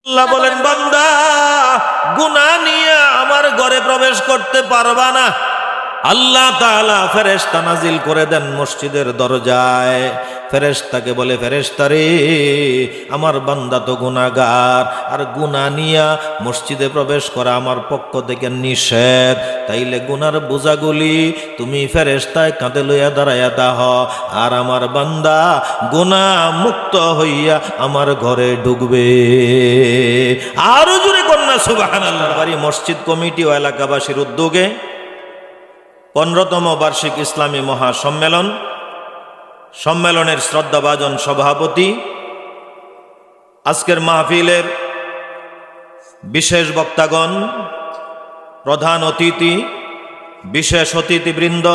আল্লাহ বলেন, বান্দা গুনাহ নিয়ে আমার ঘরে প্রবেশ করতে পারবা না। আল্লাহ তাআলা ফেরেশতা নাজিল করে দেন মসজিদের দরজায়। ফেরেশতাকে বলে, ফেরেশতা রে, আমার বান্দা তো গুনাহগার, আর গুনাহ নিয়া মসজিদে প্রবেশ করা আমার পক্ষ থেকে নিষেধ। তাইলে গুনার বোঝাগুলি তুমি ফেরেশতায় কাঁধে লইয়া দাঁড়াইয়া দাহ, আর আমার বান্দা গুনাহ মুক্ত হইয়া আমার ঘরে ঢুকবে। আরো জোরে কন্যা সুবহানাল্লাহ। বাড়ি মসজিদ কমিটি ও এলাকাবাসীর উদ্যোগে 15তম বার্ষিক ইসলামী মহাসম্মেলন, সম্মেলনের শ্রদ্ধাভাজন সভাপতি, আজকের মাহফিলের বিশেষ বক্তাগণ, প্রধান অতিথি, বিশেষ অতিথিবৃন্দ,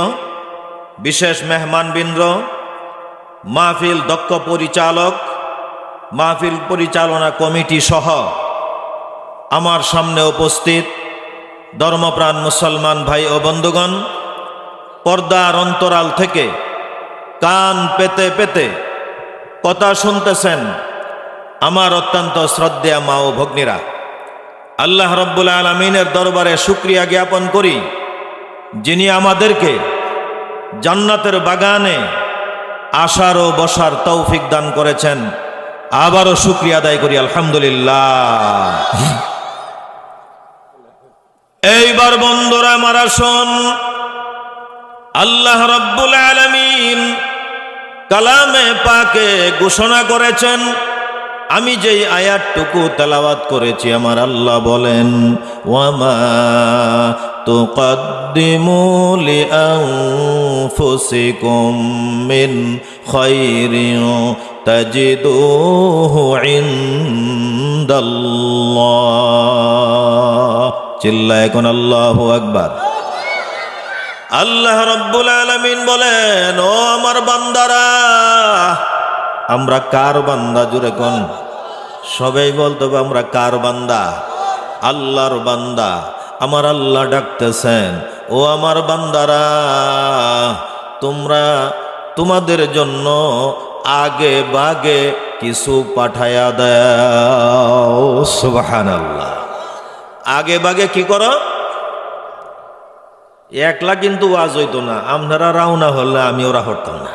বিশেষ মেহমানবৃন্দ, মাহফিল দক্ষ পরিচালক, মাহফিল পরিচালনা কমিটি সহ আমার সামনে উপস্থিত ধর্মপ্রাণ মুসলমান ভাই ও বন্ধুগণ, পর্দার অন্তরাল থেকে কান পেতে পেতে কথা শুনতেছেন আমার অত্যন্ত শ্রদ্ধেয় মা ও ভগ্নীরা, আল্লাহ রব্বুল আলামিনের দরবারে শুকরিয়া জ্ঞাপন করি, যিনি আমাদেরকে জান্নাতের বাগানে আসার ও বসার তৌফিক দান করেছেন। আবারও শুকরিয়া আদায় করি, আলহামদুলিল্লাহ। এইবার বন্ধুরা আমার আসুন, আল্লাহ রাব্বুল আলামিন কালামে পাকে ঘোষণা করেছেন। আমি যেই আয়াতটুকু তেলাওয়াত করেছি, আমার আল্লাহ বলেন, ওয়ামা তুকদ্দিমু লিআনফুসিকুম মিন খায়রিন তাজিদুহু ইনদাল্লাহ। চিল্লায় কোন আল্লাহু আকবার। আল্লাহ রাব্বুল আলামিন বলেন, ও আমার বান্দারা, আমরা কার বান্দা? জুড়ে কোন, সবাই বলতে হবে আমরা কার বান্দা? আল্লাহর বান্দা। আমার আল্লাহ ডাকতেছেন, ও আমার বান্দারা, তোমরা তোমাদের জন্য আগে বাগে কিছু পাঠায়া দাও। সুবহানাল্লাহ। আগে বাগে কি করো? একলা কিন্তু ওয়াজ হইতো না, আপনারা রাওনা হলে আমি ওরা হরতাম না।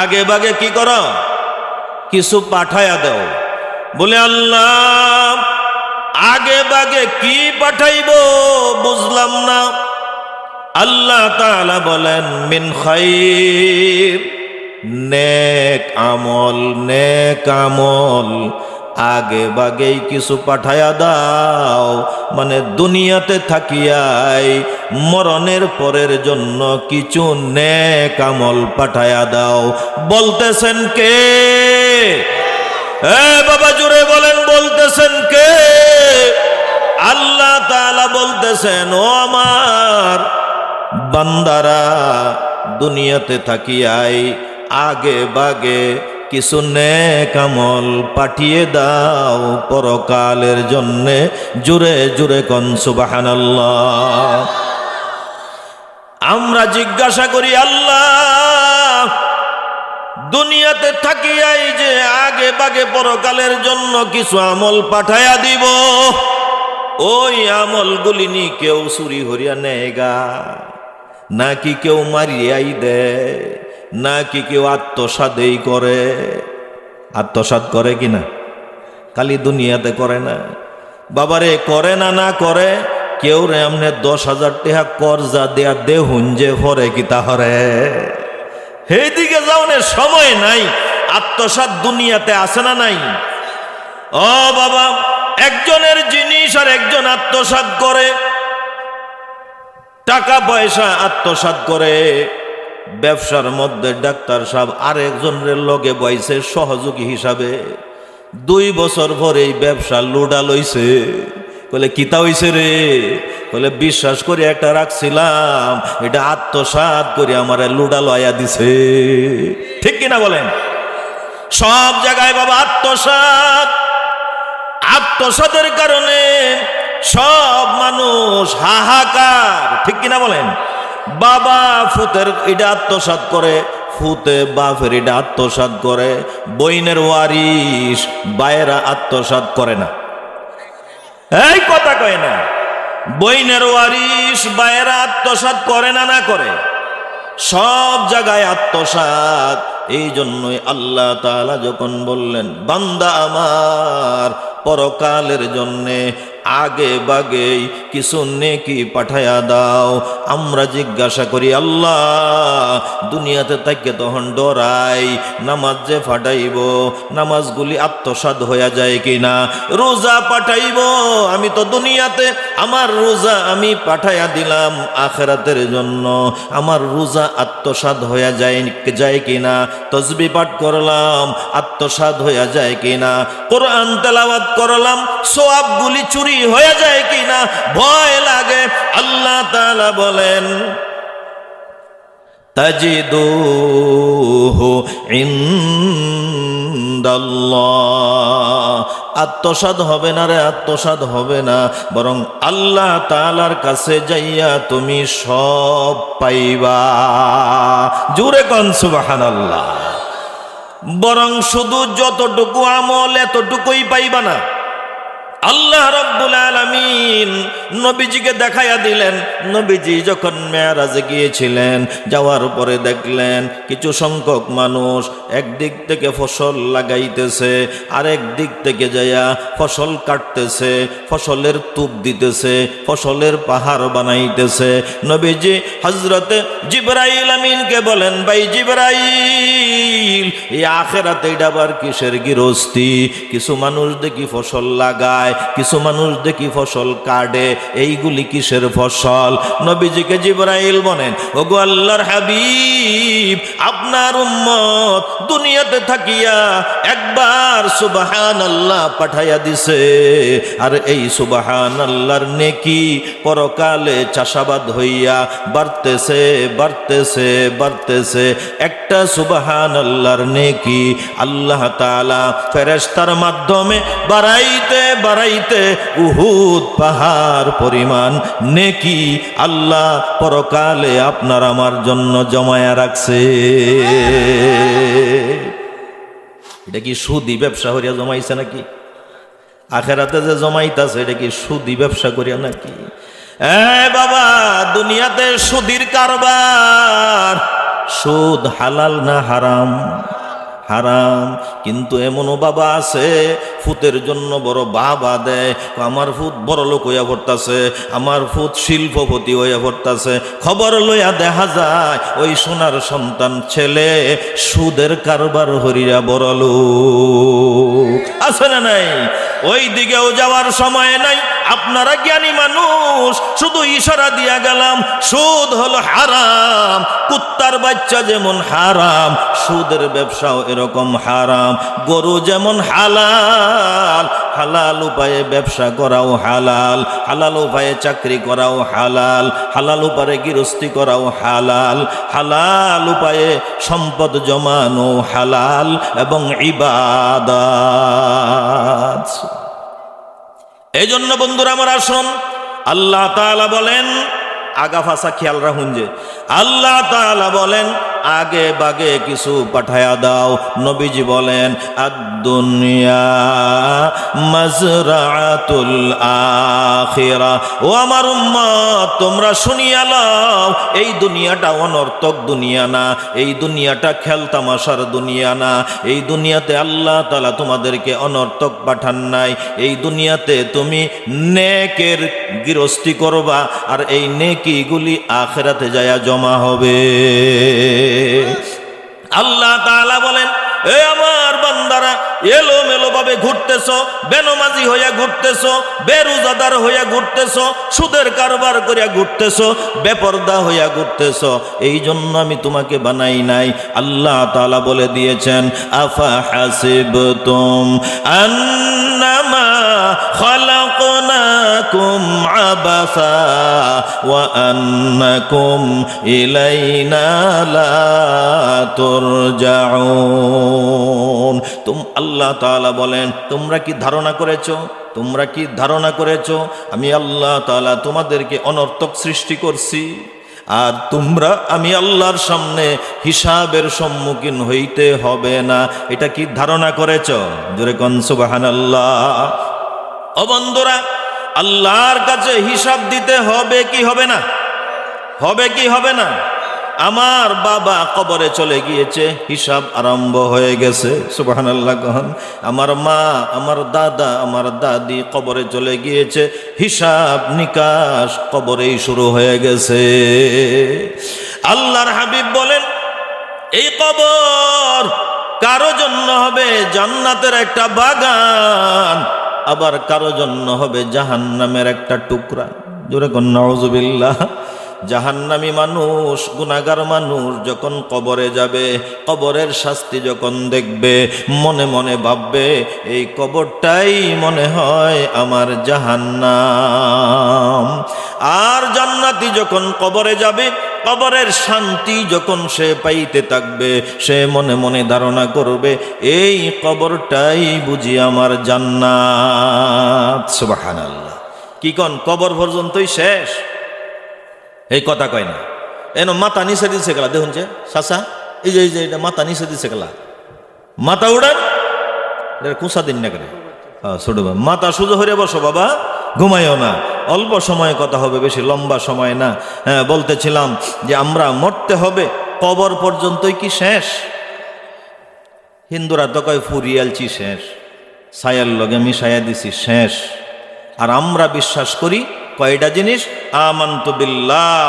আগে বাগে কি করো? কিছু পাঠায়া দাও। বলে আল্লাহ আগে বাগে কি পাঠাইব বুঝলাম না। আল্লাহ তাআলা বলেন, মিন খায়র, নেক আমল, নেক আমল আগে বাগেই কিছু পাঠায়া দাও। মানে দুনিয়াতে থাকিয়াই মরণের পরের জন্য কিছু নেক আমল পাঠায়া দাও। বলতেছেন কে? বাবা জুড়ে বলেন, বলতেছেন কে? আল্লাহ তাআলা বলতেছেন, ও আমার বান্দারা, দুনিয়াতে থাকিয়াই আগে বাগে কিছু নেক আমল পাঠিয়ে দাও পরকালের জন্যে। জুড়ে জুড়ে কোন সুবহানাল্লাহ। আমরা জিজ্ঞাসা করি, আল্লাহ দুনিয়াতে থাকিয়াই যে আগে বাগে পরকালের জন্য কিছু আমল পাঠায়া দিব, ওই আমলগুলি নি কেউ চুরি হরিয়া নেয়গা, নাকি কেউ মারিয়াই দেয়, নাকি কেউ আত্মসাদেই করে? আত্মসাদ করে কিনা? খালি দুনিয়াতে করে না বাবারে, করে না না করে কেউ রে আমনে 10,000 টাকা কর্জা দেয়া দেহুন যে পরে কি তাহরে সেইদিকে যাওনের সময় নাই। আত্মসাদ দুনিয়াতে আছে না নাই? ও বাবা, একজনের জিনিস আর একজন আত্মসাদ করে, টাকা পয়সা আত্মসাদ করে। ব্যবসার মধ্যে ডাক্তার সাহেব আরেকজনের লগে বইছে সহযোগী হিসাবে। 2 বছর পরে এই ব্যবসা লুডা লইছে। বলে কিতা হইছে রে? বলে বিশ্বাস করে একটা রাখছিলাম, এটা আত্মসাৎ করে আমার লুডা লয়া দিছে। ঠিক কিনা বলেন? সব জায়গায় বাবা আত্মসাৎ। আত্মসাতের কারণে সব মানুষ হাহাকার। ঠিক কিনা বলেন? বাবা ফুতের এটা আত্মসাৎ করে, ফুতে বাপের এটা আত্মসাৎ করে, বইনের ওয়ারিশ বাইরা আত্মসাৎ করে না। এই কথা কয় না। বইনের ওয়ারিশ বাইরা আত্মসাৎ করে না, না করে? সব জায়গায় আত্মসাৎ। এই জন্যই আল্লাহ তাআলা যখন বললেন বান্দা আমার পরকালের জন্যে আগে বাগেই কিছু নেকি পাঠায়া দাও, আমরা জিজ্ঞাসা করি আল্লাহ দুনিয়াতে তাকে তখন ডরাই নামাজ যে ফাটাইব নামাজগুলি আত্মসাৎ হয়ে যায় কিনা, রোজা পাঠাইব আমি তো দুনিয়াতে আমার রোজা আমি পাঠাইয়া দিলাম আখিরাতের জন্য, আমার রোজা আত্মসাৎ হয়ে যায় কিনা, তসবিহ পাঠ করলাম আত্মসাৎ হয়ে যায় কিনা, কোরআন তেলাওয়াত করলাম সওয়াবগুলি চুরি হয়ে যায় কিনা, ভয় লাগে। আল্লাহ তাআলা বলেন তাজিদুহু ইনদাল্লাহ, আত্মসাৎ হবে না রে, আত্মসাৎ হবে না, বরং আল্লাহ তাআলার কাছে যাইয়া তুমি সব পাইবা। জোরে কোন সুবহানাল্লাহ। বরং শুধু যতটুকু আমল এতটুকুই পাইবা না। আল্লাহ রাব্বুল আলামিন নবীজিকে দেখাইয়া দিলেন। নবীজি যখন মেরাজে গিয়েছিলেন, যাওয়ার পরে দেখলেন কিছু সংখ্যক মানুষ একদিক থেকে ফসল লাগাইতেছে, আরেক দিক থেকে যাইয়া ফসল কাটতেছে, ফসলের তুপ দিতেছে, ফসলের পাহাড় বানাইতেছে। নবীজি হযরতে জিবরাইল আমিনকে বলেন, ভাই জিবরাইল, এই আখিরাতে এটা আবার কিসের গৃহস্থী? কিছু মানুষ দেখি ফসল লাগায়, কিছু মানুষ দেখি ফসল কাটে, এইগুলি কিসের ফসল? নবীজিকে জিবরাইল বলেন, ওগো আল্লাহর হাবিব, আপনার উম্মত দুনিয়াতে থাকিয়া একবার সুবহানাল্লাহ পাঠাইয়া দিছে, আর এই সুবহানাল্লাহর নেকি পরকালে চাষাবাদ হইয়া বাড়তেছে বাড়তেছে বাড়তেছে। একটা সুবহানাল্লাহর নেকি আল্লাহ তাআলা ফেরেশতার মাধ্যমে বাড়াইতে বাড়াইতে উহুদ পাহাড় পরিমাণ নেকি আল্লাহ পরকালে আপনার আমার জন্য জমায়া রাখছে। এটা কি সুদি ব্যবসা করিয়া জমাইছে নাকি? আখেরাতে যে জমাইতাছে এটা কি সুদি ব্যবসা করিয়া নাকি? বাবা, দুনিয়াতে সুদির কারবার। সুদ হালাল না হারাম? হারাম। কিন্তু এমনও বাবা আছে ফুতের জন্য বড় বাবা দেয়, আমার ফুত বড় লোক হইয়া পড়তাছে, আমার ফুত শিল্পপতি হইয়া পড়তাছে। খবর লইয়া দেখা যায় ওই সোনার সন্তান ছেলে সুদের কারবার হরিয়া বড় লোক। আছে না নাই? ওই দিকেও যাওয়ার সময় নাই। আপনারা জ্ঞানী মানুষ, শুধু ইশারা দিয়া গেলাম সুদ হলো হারাম। কুত্তার বাচ্চা যেমন হারাম, সুদের ব্যবসাও এরকম হারাম। গরু যেমন হালাল, হালাল উপায়ে ব্যবসা করাও হালাল, হালাল উপায়ে চাকরি করাও হালাল, হালাল উপায়ে গৃহস্থী করাও হালাল, হালাল উপায়ে সম্পদ জমানো হালাল এবং ইবাদত। এই জন্য বন্ধুরা আমার আসুন, আল্লাহ তাআলা বলেন, আগা ফাসা খেয়াল রাখুন যে আল্লাহ তাআলা বলেন আগে বাগে কিছু পাঠায়া দাও। নবীজি বলেন আদ-দুনিয়া মাজরাআতুল আখিরাহ। ও আমার উম্মত, তোমরা শুনিয়া লও, এই দুনিয়াটা অনর্থক দুনিয়া না, এই দুনিয়াটা খেলতামাশার দুনিয়া না। এই দুনিয়াতে আল্লাহ তাআলা তোমাদেরকে অনর্থক পাঠান নাই। এই দুনিয়াতে তুমি নেকের গৃহস্থী করবা, আর এই নেকিগুলি আখিরাতে যায়া জমা হবে। আল্লাহ তাআলা বলেন, এ আমার বান্দারা, এলোমেলো ভাবে ঘুরতেছ, বেনমাজি হইয়া ঘুরতেছ, বেরোজাদার হইয়া ঘুরতেছ, সুদের কারবার করিয়া ঘুরতেছ, বেপরদা হইয়া ঘুরতেছ। এই জন্য আমি তোমাকে বানাই নাই। আল্লাহ তাআলা বলে দিয়েছেন, আফা হাসিবতুম আন্নামা খালাকনাকুম আবাসা ওয়া আন্নাকুম ইলাইনা লা তুরজাউন। আল্লাহ তাআলা বলেন, তোমরা কি ধারণা করেছো, তোমরা কি ধারণা করেছো আমি আল্লাহ তাআলা তোমাদেরকে অনর্থক সৃষ্টি করছি, আর তোমরা আমি আল্লাহর সামনে হিসাবের সম্মুখীন হইতে হবে না? এটা কি ধারণা করেছো? জোরে কোন সুবহানাল্লাহ। ও বন্ধুরা, আল্লাহর কাছে হিসাব দিতে হবে কি হবে না? হবে কি হবে না? আমার বাবা কবরে চলে গিয়েছে, হিসাব আরম্ভ হয়ে গেছে। সুবহানাল্লাহ কখন। আমার মা, আমার দাদা, আমার দাদি কবরে চলে গিয়েছে, হিসাব নিকাশ কবরেই শুরু হয়ে গেছে। আল্লাহর হাবিব বলেন, এই কবর কারো জন্য হবে জান্নাতের একটা বাগান, আবার কারো জন্য হবে জাহান্নামের একটা টুকরা। জোরে কোন নাউজুবিল্লাহ। জাহান্নামী মানুষ, গুনাহগার মানুষ যখন কবরে যাবে, কবরের শাস্তি যখন দেখবে, মনে মনে ভাববে এই কবরটাই মনে হয় আমার জাহান্নাম। আর জান্নাতি যখন কবরে যাবে, কবরের শান্তি যখন সে পাইতে থাকবে, সে মনে মনে ধারণা করবে এই কবরটাই বুঝি আমার জান্নাত। সুবহানাল্লাহ। কি কোন, কবর পর্যন্তই শেষ? এই কথা কয় না। এন মাথা নিচে দিছে গেলা, দেখুন যে চাচা, এই যে এটা মাথা নিচে দিছে গেলা, মাথা উড়ান, কুসা দিন না করে ছোট মাথা সুজো হয়ে বসো বাবা, ঘুমাইও না। অল্প সময় কথা হবে, বেশি লম্বা সময় না। হ্যাঁ, বলতেছিলাম যে আমরা মরতে হবে, কবর পর্যন্তই কি শেষ? হিন্দুরা তো কয় ফুরিয়ালছি শেষ, ছায়ার লগে মিশাইয়া দিছি শেষ। আর আমরা বিশ্বাস করি কয়টা জিনিস? আমানতু বিল্লাহ,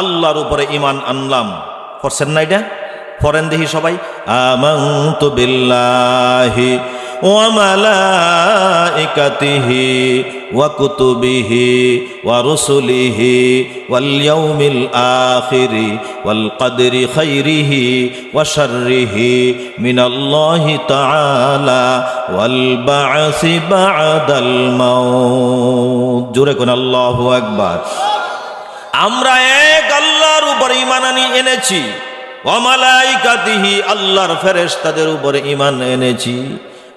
আল্লাহর উপরে ঈমান আনলাম। পড়ছেন না এটা? পড়েন দেখি সবাই। আমানতু বিল্লাহি ওয়া মালাইকাতিহি ওয়া কুতুবিহি ওয়া রুসুলিহি ওয়াল ইয়াউমিল আখিরি ওয়াল কদরি খাইরিহি ওয়া শাররিহি মিনাল্লাহি তাআলা ওয়াল বা'সি বা'দাল মাউত। জোরে কোন আল্লাহু আকবার। আমরা এক আল্লাহর উপরে ঈমান এনেছি, ওয়া মালাইকাতিহি, আল্লাহর ফেরেশতাদের উপরে ঈমান এনেছি,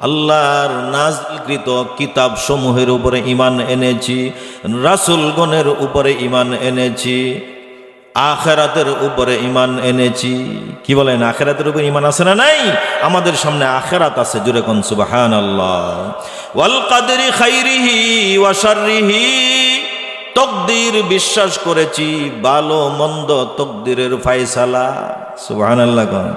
আল্লাহর নাযিলকৃত কিতাব সমূহের উপরে ঈমান এনেছি, রাসূলগণের উপরে ঈমান এনেছি, আখিরাতের উপরে ঈমান এনেছি। কি বলেন, আখিরাতের উপরে ঈমান আছে না নাই? আমাদের সামনে আখিরাত আছে। জোরে কোন সুবহানাল্লাহ। ওয়াল কদরি খাইরিহি ওয়া শাররিহি, তকদির বিশ্বাস করেছি, ভালো মন্দ তকদিরের ফয়সালা। সুবহানাল্লাহ কোন।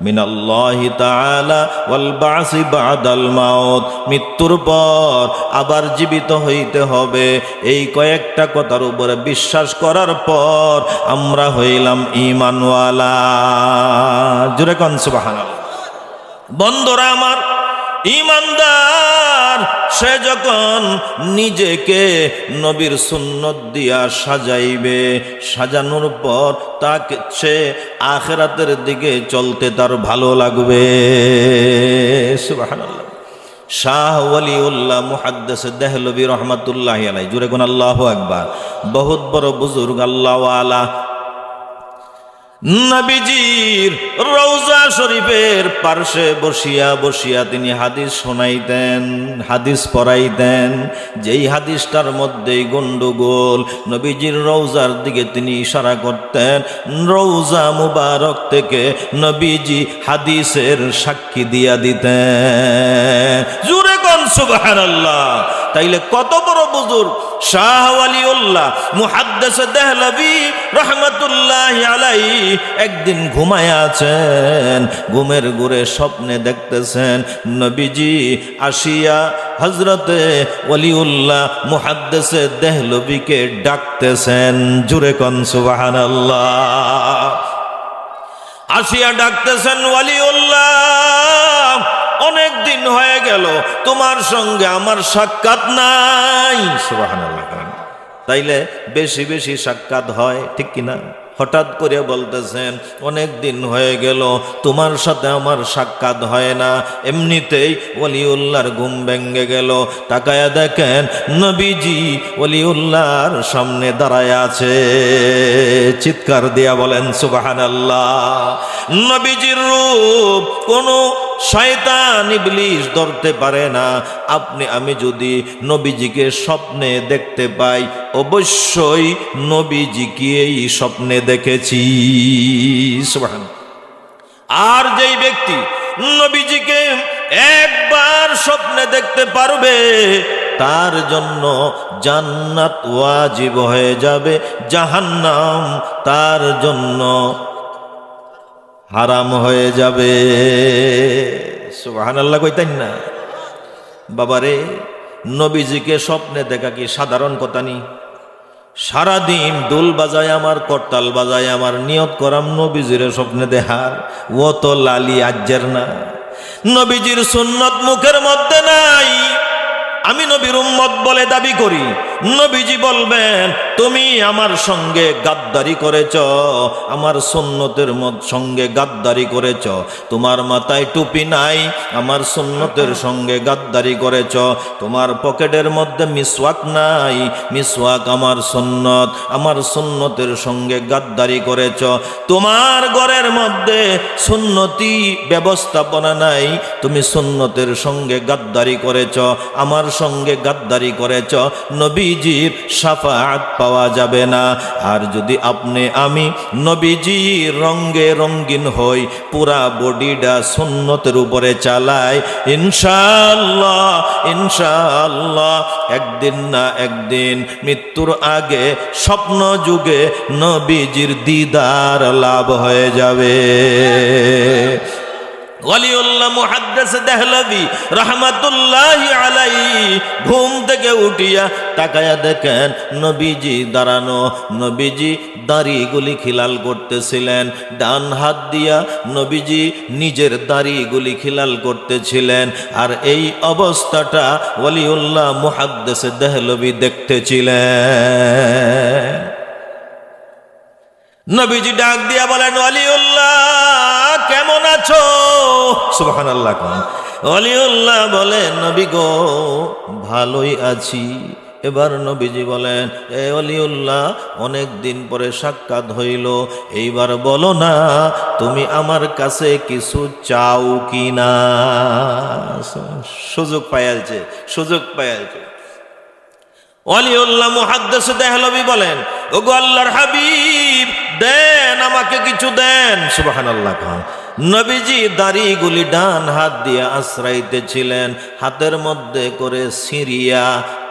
মিনাল্লাহি তাআলা ওয়াল বা'সি বা'দাল মাউত, মৃত্যুর পর আবার জীবিত হইতে হবে। এই কয়েকটা কথার উপরে বিশ্বাস করার পর আমরা হইলাম ঈমানওয়ালা। জোরে কোন সুবহানাল্লাহ। বন্ধুরা আমার, ঈমানদার সে যখন নিজেকে নবীর সুন্নত দিয়া সাজাইবে, সাজানোর পর তাকে সে আখিরাতের দিকে চলতে তার ভালো লাগবে। সুবহানাল্লাহ। শাহ ওয়ালিউল্লাহ মুহাদ্দিস দেহলভী রহমাতুল্লাহি আলাইহি, জোরে কোন আল্লাহু আকবার। বহুত বড় বুজুর্গ আল্লাহওয়ালা। নবীজির রওজা শরীফের পার্শ্বে বসিয়া বসিয়া তিনি হাদিস শোনাইতেন, হাদিস পড়াইতেন। যেই হাদিসটার মধ্যেই গন্ডগোল, নবীজির রওজার দিকে তিনি ইশারা করতেন। রওজা মুবারক থেকে নবীজি হাদিসের সাক্ষী দিয়া দিতেন। জোরে কোন সুবহানাল্লাহ। তাইলে কত বড় বুজুর্গ শাহ ওয়ালিউল্লাহ মুহাদ্দিস দেহলভী রাহমাতুল্লাহি আলাইহি একদিন ঘুমায় আছেন, ঘুমের ঘোরে স্বপ্নে দেখতেছেন নবীজি আসিয়া হযরতে ওয়ালিউল্লাহ মুহাদ্দিস দেহলভীকে ডাকতেছেন। জোরে কোন সুবহানাল্লাহ। আসিয়া ডাকতেছেন, ওয়ালিউল্লাহ অনেক দিন হয়ে গেল তোমার সঙ্গে আমার সাক্ষাৎ নাই। সুবহানাল্লাহ। তাইলে বেশি বেশি সাক্ষাৎ হয়, ঠিক কিনা? হঠাৎ করে বলতেছেন অনেক দিন হয়ে গেল তোমার সাথে আমার সাক্ষাৎ হয় না। এমনিতেই ওয়ালিউল্লাহর ঘুম ভেঙে গেল। তাকায়া দেখেন নবীজি ওয়ালিউল্লাহর সামনে দাঁড়ায় আছে। চিৎকার দিয়া বলেন সুবহানাল্লাহ। নবীজির রূপ কোনো শয়তান ইবলিস ধরতে পারে না। আপনি আমি যদি নবীজিকে স্বপ্নে দেখতে পাই, অবশ্যই নবীজিকে এই স্বপ্নে দেখেছি। সুবহানাল্লাহ। আর যেই ব্যক্তি নবীজিকে একবার স্বপ্নে দেখতে পারবে, তার জন্য জান্নাত ওয়াজিব হয়ে যাবে, জাহান্নাম তার জন্য হারাম হয়ে যাবে। সুবহানাল্লাহ কইতেন না? বাবারে, নবীজিকে স্বপ্নে দেখা কি সাধারণ কথা নি? সারাদিন দুল বাজায় আমার, করতাল বাজায় আমার, নিয়ত করাম নবীজির স্বপ্নে দেখার, ও তো লালি আজ্জের না। নবীজির সুন্নত মুখের মধ্যে নাই, আমি নবীর উম্মত বলে দাবি করি। নবীজি বলবেন, তুমি আমার সঙ্গে গাদ্দারি করেছ, আমার সুন্নতের সঙ্গে গাদ্দারি করেছ, তোমার মাথায় টুপি নাই, আমার সুন্নতের সঙ্গে গাদ্দারি করেছ, তোমার পকেটের মধ্যে মিসওয়াক নাই, মিসওয়াক আমার সুন্নত, আমার সুন্নতের সঙ্গে গাদ্দারি করেছ, তোমার ঘরের মধ্যে সুন্নতি ব্যবস্থাপনা নাই, তুমি সুন্নতের সঙ্গে গাদ্দারি করেছ, আমার সঙ্গে গাদ্দারি করেছ, নবীজির শাফাআত পাওয়া যাবে না। আর যদি আপনি আমি নবীজির রঙে রঙিন হই, পুরা বডিটা সুন্নতের উপরে চালাই, ইনশাআল্লাহ ইনশাআল্লাহ একদিন না একদিন মৃত্যুর আগে স্বপ্ন যুগে নবীজির দিদার লাভ হয়ে যাবে। ওয়ালিউল্লাহ মুহাদ্দিস দেহলভী রাহমাতুল্লাহি আলাইহি ঘুম থেকে উঠিয়া তাকায়া দেখেন নবীজি দাঁড়ানো, নবীজি দাড়িগুলি খিলাল করতেছিলেন, ডান হাত দিয়া নবীজি নিজের দাড়িগুলি খিলাল করতেছিলেন, আর এই অবস্থাটা ওয়ালিউল্লাহ মুহাদ্দিস দেহলভী দেখতেছিলেন। নবীজি ডাক দিয়া বলেন, ওয়ালিউল্লাহ কেমন আছো? সুবহানাল্লাহ। ওয়ালিউল্লাহ বলেন, নবী গো ভালোই আছি। এবার নবীজি বলেন, এ ওয়ালিউল্লাহ, অনেক দিন পরে সাক্ষাৎ হইল, এইবার বলো না তুমি আমার কাছে কিছু চাও কি না? সুযোগ পাইয়াছে, সুযোগ পাইয়াছে। ওয়ালিউল্লাহ মুহাদ্দিস দেহলভী বলেন, ওগো আল্লাহর হাবিব, দেন আমাকে কিছু দেন। সুবহানাল্লাহ। নবীজি দাড়িগুলি ডান হাত দিয়ে আশ্রাইতেছিলেন, হাতের মধ্যে করে সিরিয়া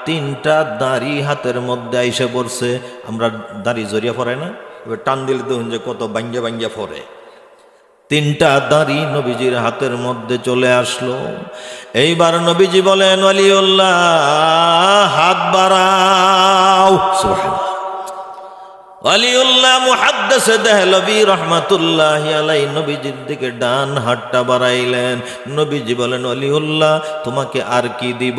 তিনটা দাড়ি হাতের মধ্যে আইসে পড়ছে। আমরা দাড়ি জড়িয়া পড়ে না, এবার টান দিলে দেখুন যে কত বাঙ্গা বাঙ্গা পড়ে। তিনটা দাড়ি নবীজির হাতের মধ্যে চলে আসলো। এইবার নবীজি বলেন, ওয়ালিউল্লাহ হাত বাড়াও। সুবহানাল্লাহ। ওয়ালিউল্লাহ মুহাদ্দিস দেহলভী রাহমাতুল্লাহি আলাইহি নবীজির দিকে ডান হাতটা বাড়াইলেন। নবীজি বলেন, ওয়ালিউল্লাহ তোমাকে আর কি দিব?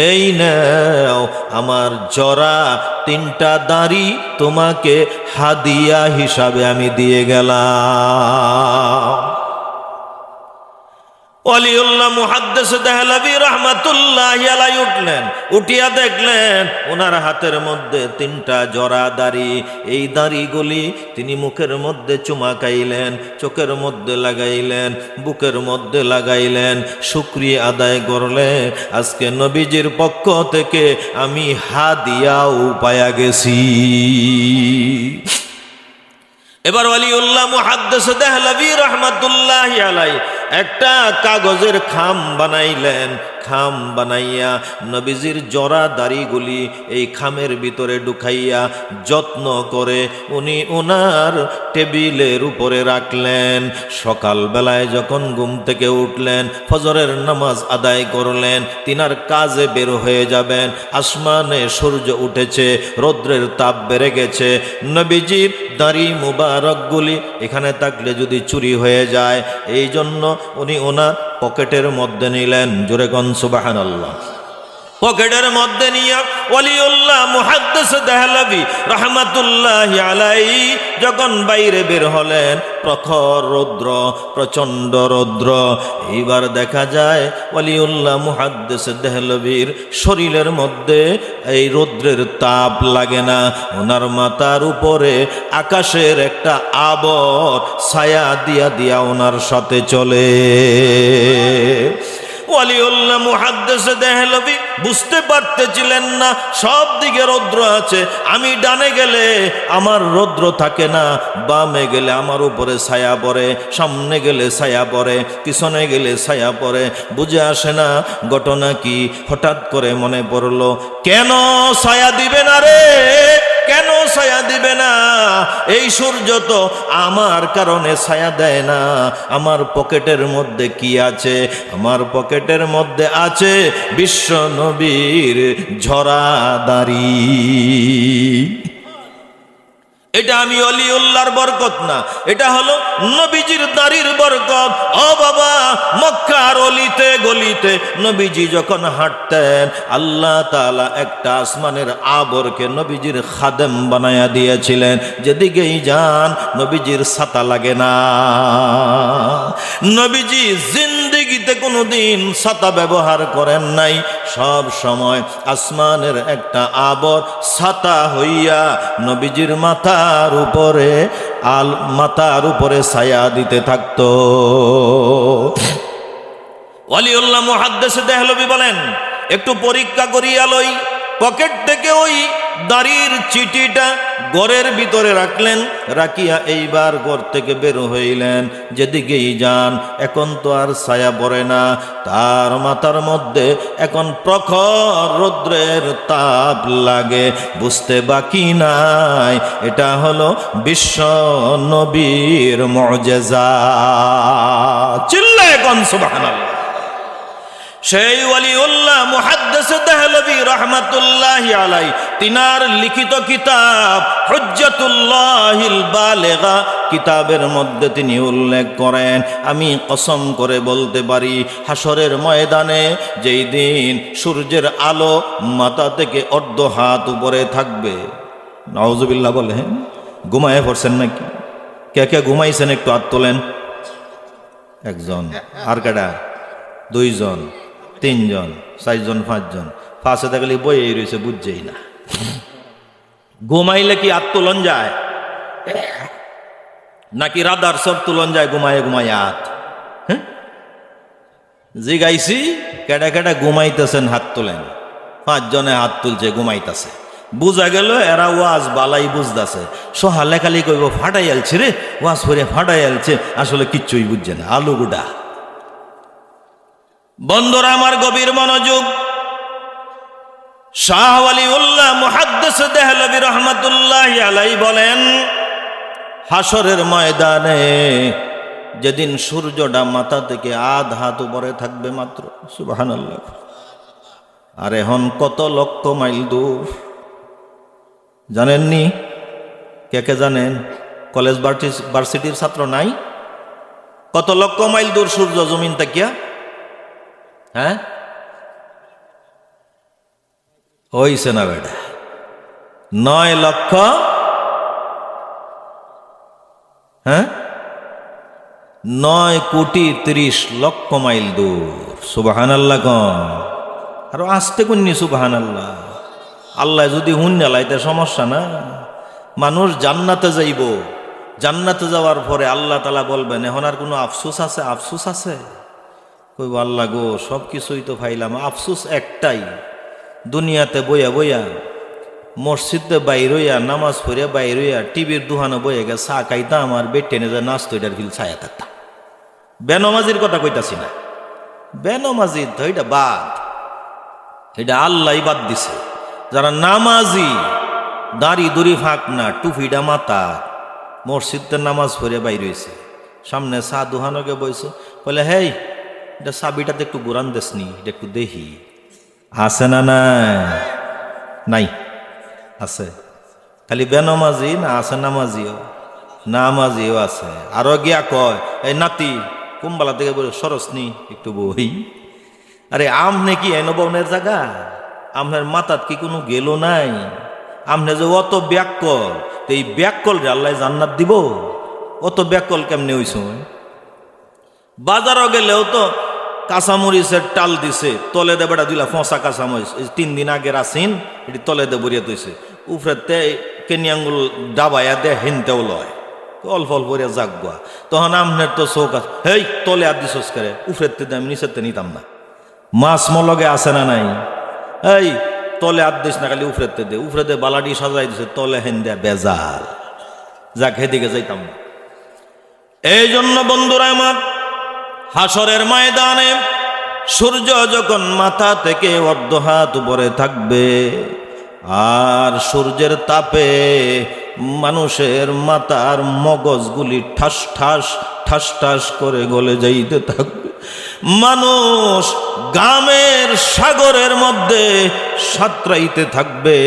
এই নাও আমার জরা তিনটা দাড়ি, তোমাকে হাদিয়া হিসাবে আমি দিয়ে গেলাম। ওয়ালিউল্লাহ মুহাদ্দিস দেহলভী রাহমাতুল্লাহি আলাইহি উঠলেন, উঠিয়া দেখলেন ওনার হাতের মধ্যে তিনটা জরা দাড়ি। এই দাড়িগুলি তিনি মুখের মধ্যে চুমাকাইলেন, চোখের মধ্যে লাগাইলেন, বুকের মধ্যে লাগাইলেন, শুকরিয়া আদায় করলেন, আজকে নবীজির পক্ষ থেকে আমি হাদিয়াও পায়া গেছি। এবার ওয়ালিউল্লাহ মুহাদ্দিস দেহলভী রাহমাতুল্লাহি আলাইহি একটা কাগজের খাম বানাইলেন। খাম বানাইয়া নবীজির জরা দাড়িগুলি এই খামের ভিতরে ঢুকাইয়া যত্ন করে উনি ওনার টেবিলের উপরে রাখলেন। সকালবেলায় যখন ঘুম থেকে উঠলেন, ফজরের নামাজ আদায় করলেন, তিনার কাজে বের হয়ে যাবেন, আসমানে সূর্য উঠেছে, রৌদ্রের তাপ বেড়ে গেছে, নবীজির দাড়ি মুবারকগুলি এখানে থাকলে যদি চুরি হয়ে যায়, এই জন্য উনি ওনার পকেটের মধ্যে নিলেন। জোরে কোন সুবহানাল্লাহ। পকেটের মধ্যে নিয়ে ওয়ালিউল্লাহ মুহাদ্দিস দেহলভী রাহমাতুল্লাহি আলাইহি যখন বাইরে বের হলেন, প্রখর রৌদ্র, প্রচণ্ড রৌদ্র। এইবার দেখা যায় ওয়ালিউল্লাহ মুহাদ্দিস দেহলভীর শরীরের মধ্যে এই রৌদ্রের তাপ লাগে না, ওনার মাথার উপরে আকাশের একটা আবর ছায়া দিয়া দিয়া ওনার সাথে চলে। ওয়ালিউল্লাহ মুহাদ্দিস দেহলভী বুঝতে পারতেছিলেন না সব দিকে রৌদ্র আছে, আমি ডানে গেলে আমার রৌদ্র থাকে না, বামে গেলে আমার উপরে ছায়া পড়ে, সামনে গেলে ছায়া পড়ে, পিছনে গেলে ছায়া পড়ে, বুঝে আসে না ঘটনা কি। হঠাৎ করে মনে পড়লো, কেন ছায়া দিবে না রে, কেন ছায়া দিবে না? এই সূর্য তো আমার কারণে ছায়া দেয় না। আমার পকেটের মধ্যে কি আছে? আমার পকেটের মধ্যে আছে বিশ্ব নবীর ঝরা দাড়ি। এটা আমি অলিউল্লাহর বরকত না, এটা হলো নবীজির দাড়ির বরকত। ও বাবা, মক্কার অলিতে গলিতে নবীজি যখন হাঁটতেন, আল্লাহ তাআলা একটা আসমানের আবরকে নবীজির খাদেম বানায়া দিয়েছিলেন। যেদিকেই যান নবীজির ছাতা লাগে না। নবীজি জিন্দেগিতে কোনোদিন ছাতা ব্যবহার করেন নাই, সব সময় আসমানের একটা আবর ছাতা হইয়া নবীজির মাথার উপরে মাথার উপরে ছায়া দিতে থাকতো। ওয়ালিউল্লাহ মুহাদ্দিস দেহলভী বলেন, একটু পরীক্ষা করিয়া লই। পকেট থেকে ওই দাড়ির চিঠিটা ঘরের ভিতরে রাখলেন, রাখিয়া এইবার ঘর থেকে বের হইলেন। যেদিকেই যান এখন তো আর ছায়া পড়ে না, তার মাথার মধ্যে এখন প্রখর রৌদ্রের তাপ লাগে। বুঝতে বাকি নাই এটা হলো বিশ্ব নবীর মুজিজা। চিল্লায় কোন সুবহানাল্লাহ। সেই ওয়ালিউল্লাহ মুহাদ্দিস দেহলভী রাহমাতুল্লাহি আলাইহি তিনার লিখিত কিতাব হুজ্জাতুল্লাহিল বালিগা কিতাবের মধ্যে তিনি উল্লেখ করেন, আমি কসম করে বলতে পারি হাসরের ময়দানে যেই দিন সূর্যের আলো মাথা থেকে অর্ধ হাত উপরে থাকবে। নাউজুবিল্লাহ বলেন। ঘুমায় পড়ছেন নাকি? কে কে ঘুমাইছেন একটু হাত তোলেন। একজন, আর কেডা? দুইজন, তিনজন, চারজন, পাঁচজন। পাশে থাকলে বইয়েই রয়েছে, বুঝছেই না। ঘুমাইলে কি আত্মোলন যায় নাকি রাদার সব তুলন যায়? ঘুমায় ঘুমায় হাত জিগাইছি, কেডা কেডা ঘুমাইতেছেন হাত তোলেন। পাঁচজনে হাত তুলছে, ঘুমাইতেছে। বুঝা গেল এরা ওয়াজ বালাই বুঝতেছে। সহালে খালি কইব ফাটাই আলছে রে, ওয়াজ করে ফাটাই আলছে, আসলে কিচ্ছুই বুঝছে না, আলু গুডা। বন্ধুরা আমার গভীর মনোযোগ, শাহ ওয়ালিউল্লাহ মুহাদ্দিস দেহলভী রাহমাতুল্লাহি আলাইহি বলেন, হাসরের ময়দানে যেদিন সূর্যটা মাথা থেকে আধ হাত উপরে থাকবে মাত্র, সুবহানাল্লাহ, আর এখন কত লক্ষ মাইল দূর জানেননি? কে কে জানেন? কলেজ ভার্সিটির ছাত্র নাই? কত লক্ষ মাইল দূর সূর্য জমিন তাকিয়া? হ্যাঁ, হইছে না বেটা? 9 লক্ষ, হ্যাঁ, 9,30,00,000 মাইল দূর। সুবহানাল্লাহ কন, আরো আসতে কোননি সুবহানাল্লাহ। আল্লাহ যদি হুন্না লাইতে সমস্যা না। মানুষ জান্নাতে যাইব, জান্নাতে যাওয়ার পরে আল্লাহ তাআলা বলবেন, এখন আর কোনো আফসোস আছে? আফসোস আছে? কইব আল্লাহ গো, সব কিছুই তো পাইলাম, আফসোস একটাই, দুনিয়াতে বইয়া বইয়া মসজিদে বাইর হইয়া নামাজ পড়িয়া বাইর হইয়া টিভির দোকানে বইয়া গে চা খাইতাম আর বেটেনে যে নাচতো, এটার ফিল ছায়া থাকতাম। বেনমাজির কথা কইতাছি না, বেনমাজির তো এটা বাদ, এটা আল্লাহ বাদ দিছে। যারা নামাজি, দাড়ি দুড়ি ফাঁক না, টুপিটা মাথা, মসজিদে নামাজ পড়িয়া বাইর হয়েছে, সামনে চা দোকানকে বইছে, বলে হেই এটা চাবিটাতে একটু গোরান দেসনি, এটা একটু দেখি। আছে না? নাই, আছে। খালি বেনমাজি না, আছে নামাজিও, নামাজিও আছে। আরো গিয়া কয়, এই নাতি কুম্বালা থেকে বলে সরসনি একটু বই। আরে আমনে কি এনবনের জায়গা? আমনের মাথাত কি কোনো গেল নাই? আমনে যে অত ব্যাককল, এই ব্যাককল রে আল্লাহ জান্নাত দিব? অত ব্যাককল কেমনে হইছ? বাজারও গেলেও তো কাঁচামরিচের টাল দিছে, তলে দে বেটা দিলা ফসা কাঁচামরিচ, 3 দিন আগের আসিন, এটি তলে দে বরিয়া তৈছে, উপরেতে কেনিয়াঙ্গুল ডাবাইয়া দে হেনতেও লয়, অল্প অল্প বরিয়া জাগুয়া। তখন আমনের তো চোখ আছে, হেই তলে আর দিছস করে, উপরেতে আমি নিচেতে নিতাম না। মাছ মলগে আছে না নাই? এই তলে হাত দিস না, খালি উফরেতে দে বালাটি সাজাই দিছে, তলে হেন দেয়া বেজাল, যাক হেদিকে যাইতাম না। এই জন্য বন্ধুরা আমার, হাসরের ময়দানে সূর্য যখন মাথা থেকে অর্ধ হাত উপরে থাকবে, আর সূর্যের তাপে মানুষের মাথার মগজগুলি ঠাস ঠাস ঠাস ঠাস করে গলে যাইতে থাকবে, মানুষ গামের সাগরের মধ্যে সাঁতরাইতে থাকবে।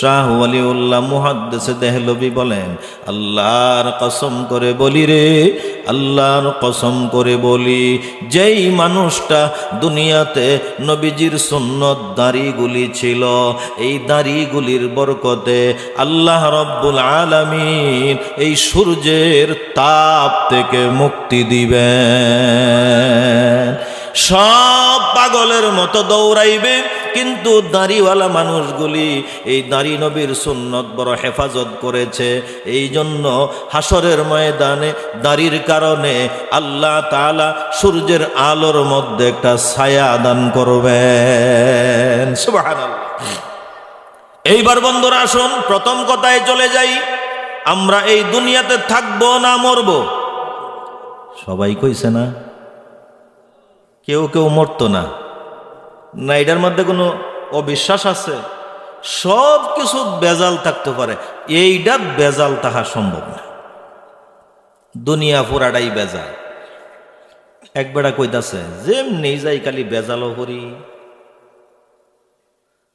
শাহ ওয়ালিউল্লাহ মুহাদ্দিসে দেহলভী বলেন, আল্লাহর কসম করে বলি রে, আল্লাহর কসম করে বলি, যেই মানুষটা দুনিয়াতে নবীজির সুন্নত দাড়িগুলি ছিল, এই দাড়িগুলির বরকতে আল্লাহ রব্বুল আলামিন এই সূর্যের তাপ থেকে মুক্তি দিবেন। সব পাগলের মতো দৌড়াইবে, কিন্তু দাড়িওয়ালা মানুষগুলি এই দাড়ি নবীর সুন্নত বড় হেফাজত করেছে। এই জন্য হাসরের ময়দানে দাড়ির কারণে আল্লাহ তাআলা সূর্যের আলোর মধ্যে একটা ছায়া দান করবেন। সুবহানাল্লাহ। এইবার বন্ধুরা আসুন, প্রথম কথায় চলে যাই, আমরা এই দুনিয়াতে থাকবো না মরবো? সবাই কইছে না, কেউ কেউ মরতো না। না, এটার মধ্যে কোনো অবিশ্বাস আছে? সব কিছু বেজাল থাকতে পারে, এইটা বেজাল তাহা সম্ভব না। দুনিয়া পুরাটাই বেজাল। এক বেড়া কইতাছে, যেমনি যাই খালি বেজালও করি,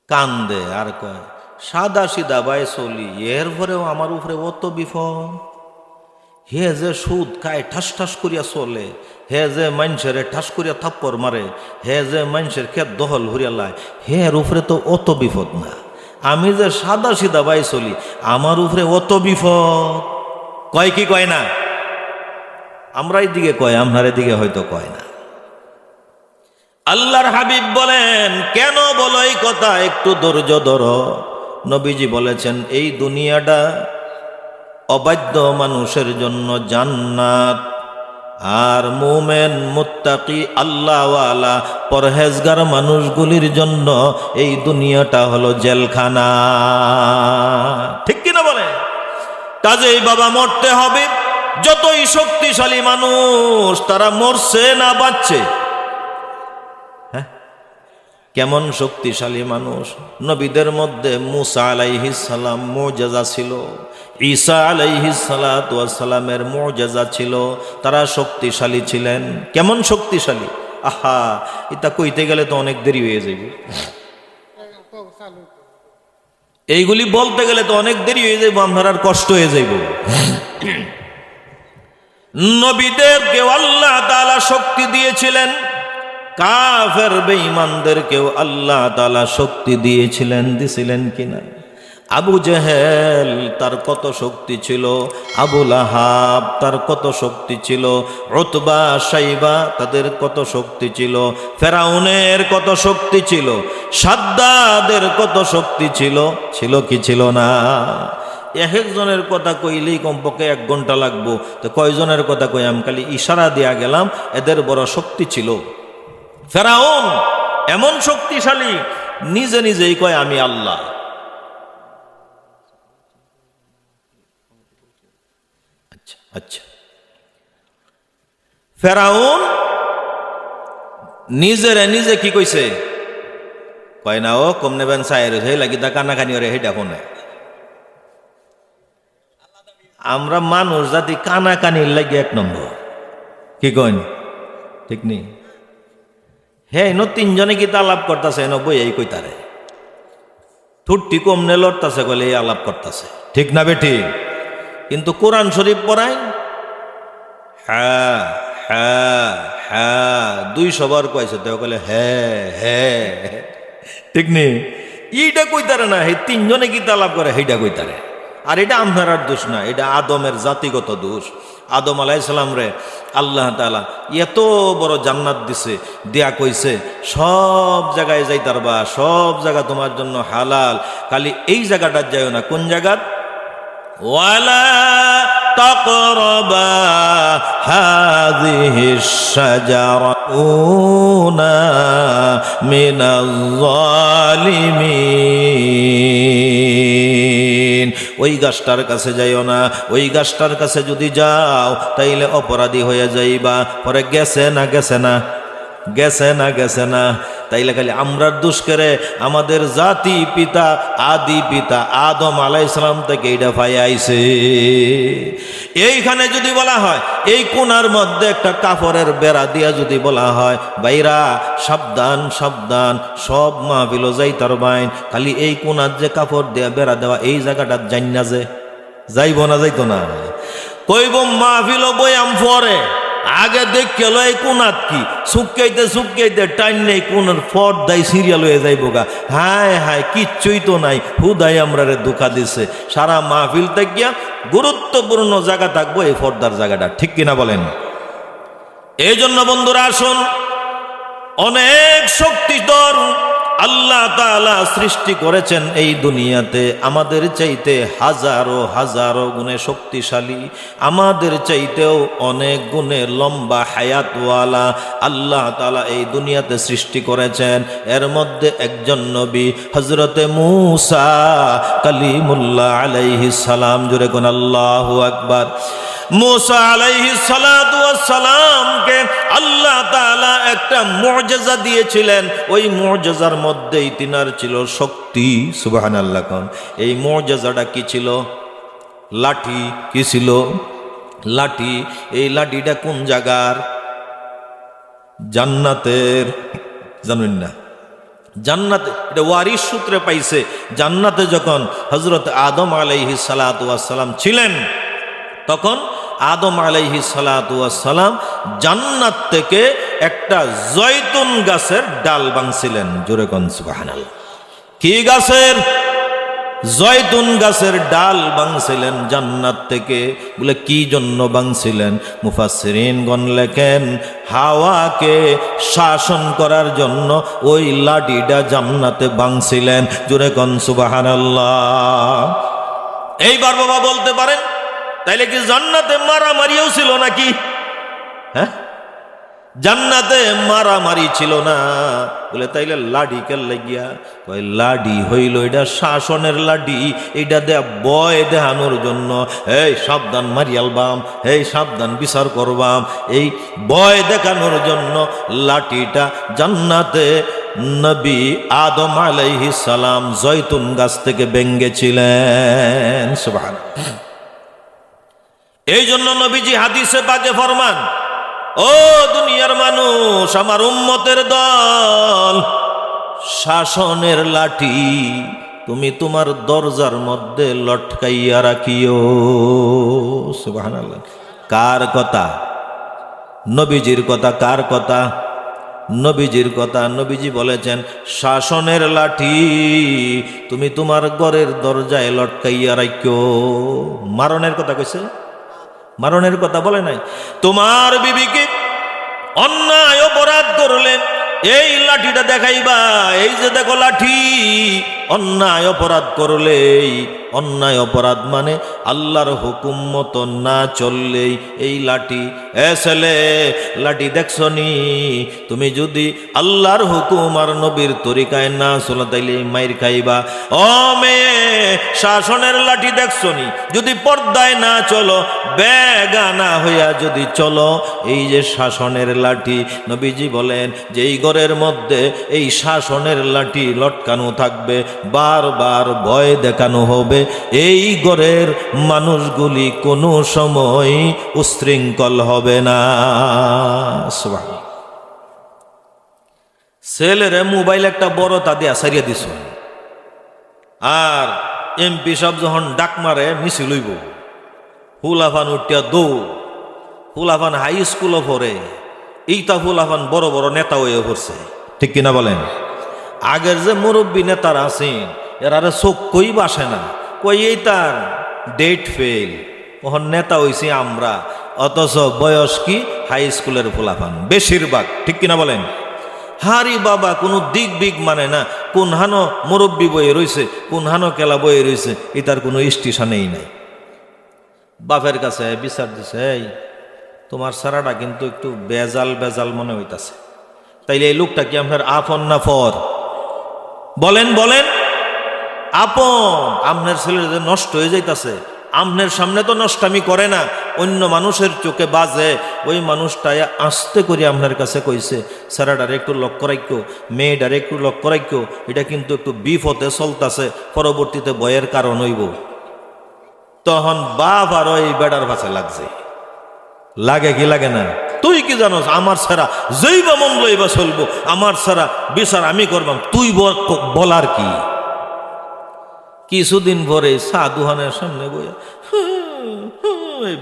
কান্দে আর কয় সাদা সিধা বাই চলি, এর পরেও আমার উপরে অত বিপদ। হে যে সুদ খায় ঠাস ঠাস করিয়া চলে, হে যে মানুষের ঠাস করিয়া থাপ্পড় মারে, হে যে মানুষের ক্ষেত দখল হরিয়া লায়, হের উপরে তো অত বিপদ না। আমি যে সাদা সিধা বাই চলি, আমার উপরে অত বিপদ। কয় কি কয় না? আমরা এদিকে কয়, আপনার এদিকে হয়তো কয় না। আল্লাহর হাবিব বলেন, কেন বলো এই কথা? একটু ধৈর্য ধরো। নবীজি বলেছেন, এই দুনিয়াটা অবাধ্য মানুষের জন্য জান্নাত, আর মুমিন মুত্তাকি আল্লাহওয়ালা পরহেজগার মানুষগুলির জন্য এই দুনিয়াটা হলো জেলখানা। ঠিক কিনা বলে? কাজেই বাবা মরতে হবে। যতই শক্তিশালী মানুষ, তারা মরছে না বাঁচছে? কেমন শক্তিশালী মানুষ! নবীদের মধ্যে মুসা আলাইহিস সালাম মুজিজা ছিল, ঈসা আলাইহিস সালাতু ওয়াস সালামের মুজিজা ছিল, তারা শক্তিশালী ছিলেন। কেমন শক্তিশালী! আহা, এটা কইতে গেলে তো অনেক দেরি হয়ে যাবে, এইগুলি বলতে গেলে তো অনেক দেরি হয়ে যাইব, আপনার আর কষ্ট হয়ে যাইব। নবীদেরকেও আল্লাহ তাআলা শক্তি দিয়েছিলেন, কাফের বেঈমানদেরকেও আল্লাহ তাআলা শক্তি দিয়েছিলেন। দিছিলেন কিনা? আবু জেহেল, তার কত শক্তি ছিল, আবু লাহাব তার কত শক্তি ছিল, উতবা শাইবা তাদের কত শক্তি ছিল, ফেরাউনের কত শক্তি ছিল, সাদ্দাদের কত শক্তি ছিল, ছিল কি ছিল না? এক একজনের কথা কইলেই কমপক্ষে 1 ঘন্টা লাগবো। তো কয়জনের কথা কই, আমি খালি ইশারা দিয়া গেলাম, এদের বড় শক্তি ছিল। ফেরাউন এমন শক্তিশালী, নিজে নিজেই কয় আমি আল্লাহ। আচ্ছা আচ্ছা, ফেরাউন নিজেরে নিজে কি কইছে? কয় না, ও কম নেবেন চায়ের সেই লাগি তা কানাকানি ওরে হেটা কোনে। আমরা মানুষ জাতি কানাকানির লাগি 1 নম্বর। কি কইন? ঠিক নেই? হে ন 3 জনে কি আলাপ করতেছে, বই এই কইতারে ঠুট্টি কমনে লড়তাছে, কইলে এই আলাপ করতেছে। ঠিক না বেটি? কিন্তু কোরআন শরীফ পড়াই, হ্যাঁ হ্যাঁ হ্যাঁ 200 বার কইছে, তো কইলে হ্যাঁ হ্যাঁ। ঠিক নেই? এইটা কইতারে না, হে 3 জনে কি আলাপ করে সেইটা কইতারে। আর এটা আপনার আর দোষ না, এটা আদমের জাতিগত দোষ। আদম আলাইহিস সালাম রে আল্লাহ তাআলা এত বড় জান্নাত দিছে, দিয়া কইছে সব জায়গায় যাইতারবা, সব জায়গা তোমার জন্য হালাল, খালি এই জায়গাটা যাইও না। কোন জায়গা? ওয়ালা তাকরাবা হাযিহিশ শাজারা কুনা মিনাজ জালিমিন। ওই গাছটার কাছে যাইও না, ওই গাছটার কাছে যদি যাও তাইলে অপরাধী হয়ে যাইবা। পরে গেছে না গেছে না গেছে না গেছে না। তাইলে খালি আমরার দোষ করে আমাদের জাতি পিতা আদি পিতা আদম আলাইহিস সালাম থেকে এটা পাই আইছে। এইখানে যদি বলা হয় এই কোণার মধ্যে একটা কাপড়ের বেড়া দিয়া যদি বলা হয় ভাইরা সাবধান সাবধান, সব মাহফিল যাইতার বাইন, খালি এই কোণার যে কাপড় দেয়া বেড়া দেওয়া এই জায়গাটা জান না, যে যাইব না যাইতো না, কইব মাহফিল বয়াম পরে আগে দেখ গেল এই কোনাত কি সুপকাইতে টাইম নেই, কোনার ফট দাই সিরিয়াল হয়ে যাইব গা। হায় হায় কিচ্ছুই তো নাই, হুদাই আমরা রে ধোঁকা দিছে। সারা মাহফিল গিয়া গুরুত্বপূর্ণ জায়গা থাকবো এই ফর্দার জায়গাটা, ঠিক কিনা বলেন? এই জন্য বন্ধুরা আসুন, অনেক শক্তিধর আল্লাহ তাআলা সৃষ্টি করেছেন এই দুনিয়াতে, আমাদের চাইতে হাজারো হাজারো গুণে শক্তিশালী, আমাদের চাইতেও অনেক গুণে লম্বা হায়াতওয়ালা আল্লাহ তাআলা এই দুনিয়াতে সৃষ্টি করেছেন। এর মধ্যে একজন নবী হযরতে মূসা কালিমুল্লাহ আলাইহিস সালাম, জোরে কোন আল্লাহু আকবার। মূসা আলাইহিস সালাতু ওয়াস সালামকে আল্লাহ তাআলা একটা মুআজিজা দিয়েছিলেন, ওই মুআজিজার মধ্যেই তিনার ছিল শক্তি। সুবহানাল্লাহ। কোন এই মুআজিজাটা কি ছিল? লাঠি। কি ছিল? লাঠি। এই লাঠিটা কোন জায়গার? জান্নাতের। জানেন না? জান্নাতে এটা ওয়ারিস সূত্রে পাইছে। জান্নাতে যখন হযরত আদম আলাইহিস সালাতু ওয়াস সালাম ছিলেন, তখন আদম আলাইহিস সালাতু ওয়াস সালাম জান্নাত থেকে একটা জয়তুন গাছের ডাল ভাঙছিলেন। জোরে কোন সুবহানাল্লাহ। কি গাছের? জয়তুন গাছের ডাল ভাঙছিলেন জান্নাত থেকে। বলে কি জন্য ভাঙছিলেন? মুফাসসিরিনগণ লেখেন হাওয়াকে শাসন করার জন্য ওই লাঠিটা জান্নাতে ভাঙছিলেন। জোরে কোন সুবহানাল্লাহ। এইবার বাবা বলতে পারেন তাইলে কি জান্নাতে মারামারিও ছিল নাকি? হ্যাঁ, জান্নাতে মারামারি ছিল না। বলে তাইলে লাডি কে লাগিয়া? কই লাডি হইল এটা শাসনের লাডি, এটা দেয়া বয় দেহানোর জন্য। এই সাবধান মারিয়ালবাম, এই সাবধান বিচার করবাম, এই বয় দেখানোর জন্য লাঠিটা জান্নাতে নবী আদম আলাইহিস সালাম জয়তুন গাছ থেকে ভেঙ্গেছিলেন। সুবহানাল্লাহ। এই জন্য নবীজি হাদিসে পাকে ফরমান, ও দুনিয়ার মানুষ, আমার উম্মতের দল, শাসনের লাঠি তুমি তোমার দরজার মধ্যে লটকাইয়া রাখিও। সুবহানাল্লাহ। কার কথা? নবীজির কথা। কার কথা? নবীজির কথা। নবীজি বলেছেন শাসনের লাঠি তুমি তোমার ঘরের দরজায় লটকাইয়া রাখিও। মারণের কথা কইছে? মারণের কথা বলে নাই। তোমার বিবিকে অন্যায় অপরাধ করলে এই লাঠিটা দেখাইবা, এই যে দেখো লাঠি। অন্যায় অপরাধ করলেই, অন্যায় অপরাধ মানে আল্লাহর হুকুম মতো না চললেই এই লাঠি। এ ছেলে, লাঠি দেখছনি? তুমি যদি আল্লাহর হুকুম আর নবীর তরিকায় না চলো তাইলে মাইর খাইবা। ও মেয়ে, শাসনের লাঠি দেখছনি? যদি পর্দায় না চলো, বেগানা হইয়া যদি চলো, এই যে শাসনের লাঠি, নবীজি বলেন যে এই ঘরের মধ্যে এই শাসনের লাঠি লটকানো থাকবে, বারবার ভয় দেখানো হবে। এই ঘরের মানুষগুলি কোনো সময় উশৃঙ্খল হবে না। সুবহানাল্লাহ। ছেলেরে মোবাইল একটা বড় তা দিয়ে সারিয়া দিছ, আর এমপি সাহেব যখন ডাক মারে মিছিল হইব, ফুলাফান উঠিয়া দৌড়। ফুলাফান হাই স্কুলও পড়ে, এইটা ফুলাফান বড় বড় নেতা হয়ে পড়ছে, ঠিক কিনা বলেন? আগের যে মুরব্বী নেতারা আছেন এরা চোখ কই বাসে না, কই এই তার ডেট ফেল, ওখান নেতা হইছি আমরা, অথচ বয়স কি হাই স্কুলের ফুলাফান বেশিরভাগ, ঠিক কিনা বলেন? হারি বাবা কোনো দিক বিগ মানে না, কোন হানো মুরব্বী বয়ে রয়েছে, কোন হানো কেলা বয়ে রয়েছে, এটার কোনো স্টেশনেই নাই। বাপের কাছে বিচার দিছে, এই তোমার সারাটা কিন্তু একটু বেজাল বেজাল মনে হইতাছে। তাইলে এই লোকটা কি আপনার আপন না পর? বলেন বলেন। আপন। আপনার ছেলে যে নষ্ট হয়ে যাইতাছে, আপনার সামনে তো নষ্টামি করে না, অন্য মানুষের চোখে বাজে। ওই মানুষটাই আস্তে করে আপনার কাছে কইছে, সারাটারে একটু লক্ষ্য রাখো, মেয়েটারে একটু লক্ষ্য রাখো, এটা কিন্তু একটু বিপথে চলতেছে, পরবর্তীতে ভয়ের কারণ হইব। তখন বাপ আর ওই বেটার ভাষা লাগছে, লাগে কি লাগে না? তুই কি জানোস আমার ছাড়া যেই বা মন লইবা চলবো, আমার ছাড়া বিচার আমি করবাম, তুই বলার কি? কিছুদিন পরে সাধুহানের সামনে বইয়া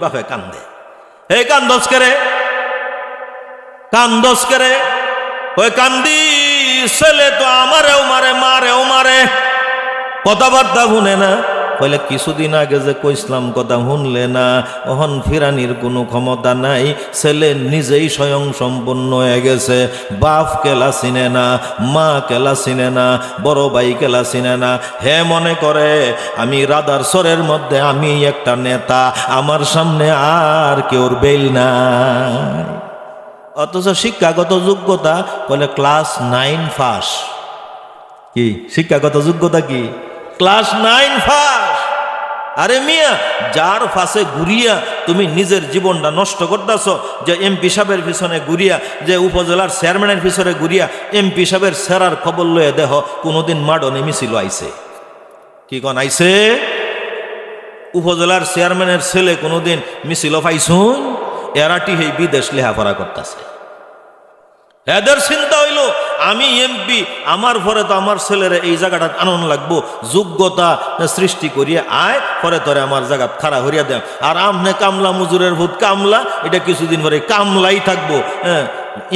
বাপে কান্দে। এই কান্দস করে, কান্দস করে। ওই কান্দি ছেলে তো আমারেও মারে, মারেও মারে, কথাবার্তা শুনে না। বলে কিছুদিন আগে যে কইসলাম কথা শুনলে না, ওহন ফিরানির কোনো ক্ষমতা নাই। ছেলে নিজেই স্বয়ং সম্পন্ন হয়ে গেছে। বাপ কেলা চিনে না, মা কেলা চিনে না, বড় ভাই কেলা চিনে না। হে মনে করে আমি রাধার স্বরের মধ্যে আমি একটা নেতা, আমার সামনে আর কেউর বেল নাই। অথচ শিক্ষাগত যোগ্যতা বলে ক্লাস 9 পাস। কি শিক্ষাগত যোগ্যতা? কি ক্লাস 9 পাস। আরে মিয়া, যার ফাঁসে ঘুরিয়া তুমি নিজের জীবনটা নষ্ট করতেছ, যে এমপি সাহেবের পিছনে ঘুরিয়া, যে উপজেলার চেয়ারম্যানের পিছনে ঘুরিয়া এমপি সাহেবের সেরার খবর লয়ে দেহ কোনোদিন মাডনে মিছিল আইছে? কি কন আইছে? উপজেলার চেয়ারম্যানের ছেলে কোনোদিন মিছিল পাইছুন? এরাটি এই বিদেশ লেহাপড়া করতেছে। এদের চিন্তা হইল আমি এমপি, আমার পরে তো আমার ছেলেরা এই জায়গাটা আনন্দ লাগবো, যোগ্যতা সৃষ্টি করিয়া আয়, পরে তোরে আমার জায়গা খাড়া হরিয়া দেয়। আর আমনে কামলা মজুরের ভূত কামলা, এটা কিছুদিন পরে কামলাই থাকবো। হ্যাঁ,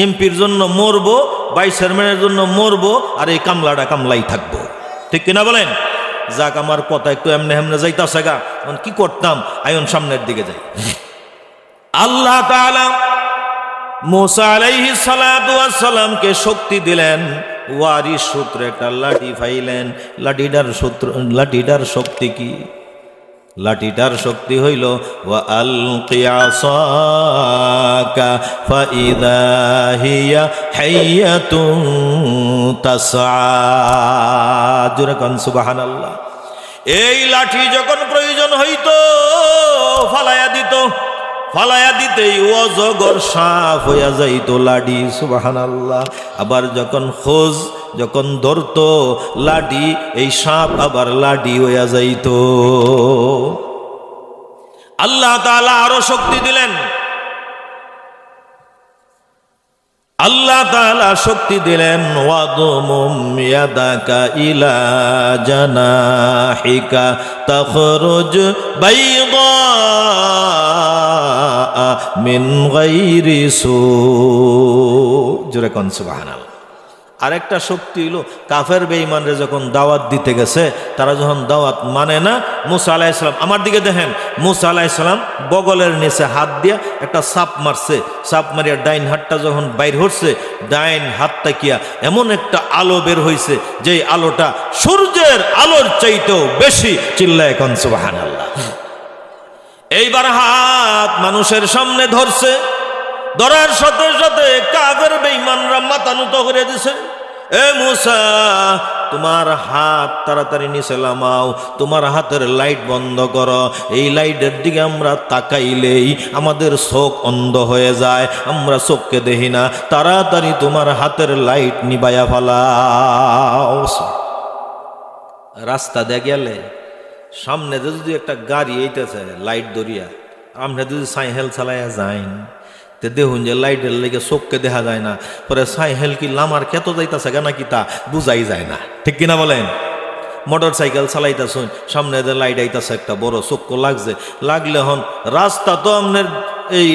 এমপির জন্য মরবো, ভাইস চেয়ারম্যানের জন্য মরবো, আর এই কামলাটা কামলাই থাকবো। ঠিক কিনা বলেন? যাক, আমার কথা একটু এমনি হেমনে যাইতাছে গা। কি করতাম? আয়ন সামনের দিকে যাই। আল্লাহ তাআলা মুসা আলাইহিস সালাতু ওয়াস সালামকে শক্তি দিলেন, ওয়ারিস সূত্রে একটা লাঠি ফাইলেন। লাঠিটার শক্তি কি? লাঠিটার শক্তি হইল ওয়া আলকি আসাকা ফাইদা হিয়া হাইয়াতুন তাসআ। জোরে কোন সুবহানাল্লাহ। এই লাঠি যখন প্রয়োজন হইতো ফালায়া দিত, ফালায়া দিতেই অজগর সাপ হইয়া যাইতো লাডি। সুবহানাল্লাহ। আবার যখন ধরতো লাডি, এই সাপ আবার লাডি হইয়া যাইতো। আল্লাহ তাআলা আরো শক্তি দিলেন। আল্লাহ তাআলা শক্তি দিলেন ওয়াদুমুম ইয়াদাকা ইলা জানাহিকা তাখরুজ বাইদা মিন গায়রি সু। জোরে কোন সুবহানাল্লাহ। আরেকটা শক্তি হলো কাফের বেঈমানরে যখন দাওয়াত দিতে গেছে, তারা যখন দাওয়াত মানে না, মুসা আলাইহিস সালাম, আমার দিকে দেখেন, মুসা আলাইহিস সালাম বগলের নিচে হাত দিয়া একটা সাপ মারছে। সাপ মারিয়া ডাইন হাতটা যখন বাইর হচ্ছে, ডাইন হাতটা কিয়া এমন একটা আলো বের হইছে, যেই আলোটা সূর্যের আলোর চাইতেও বেশি। চিল্লায় কোন সুবহানাল্লাহ। এইবার হাত মানুষের সামনে ধরছে, ধরার সাথে সাথে কাফের বেঈমানরা মাথা নত করে দিছে। এ মুসা, তোমার হাত তাড়াতাড়ি নিচে নামাও, তোমার হাতের লাইট বন্ধ করো। এই লাইটের দিকে আমরা তাকাইলেই আমাদের চোখ অন্ধ হয়ে যায়, আমরা চোখকে দেখি না। তাড়াতাড়ি তোমার হাতের লাইট নিবাইয়া ফেলাও। রাস্তা দিয়ে গেলে সামনে যদি একটা গাড়ি এইতেছে লাইট ধরিয়া, আমরা যদি সাইকেল চালাইয়া যাই, দেখুন যে লাইটের লেগে চোখকে দেখা যায় না, পরে সাইকেল কি লামার খেত যাইতেছে কেনা কি তা বুঝাই যায় না। ঠিক কিনা বলেন? মোটর সাইকেল চালাইতেছুন, সামনে যে লাইট আইতাছে একটা বড়, চোখ লাগছে, লাগলে হন রাস্তা তো আপনার এই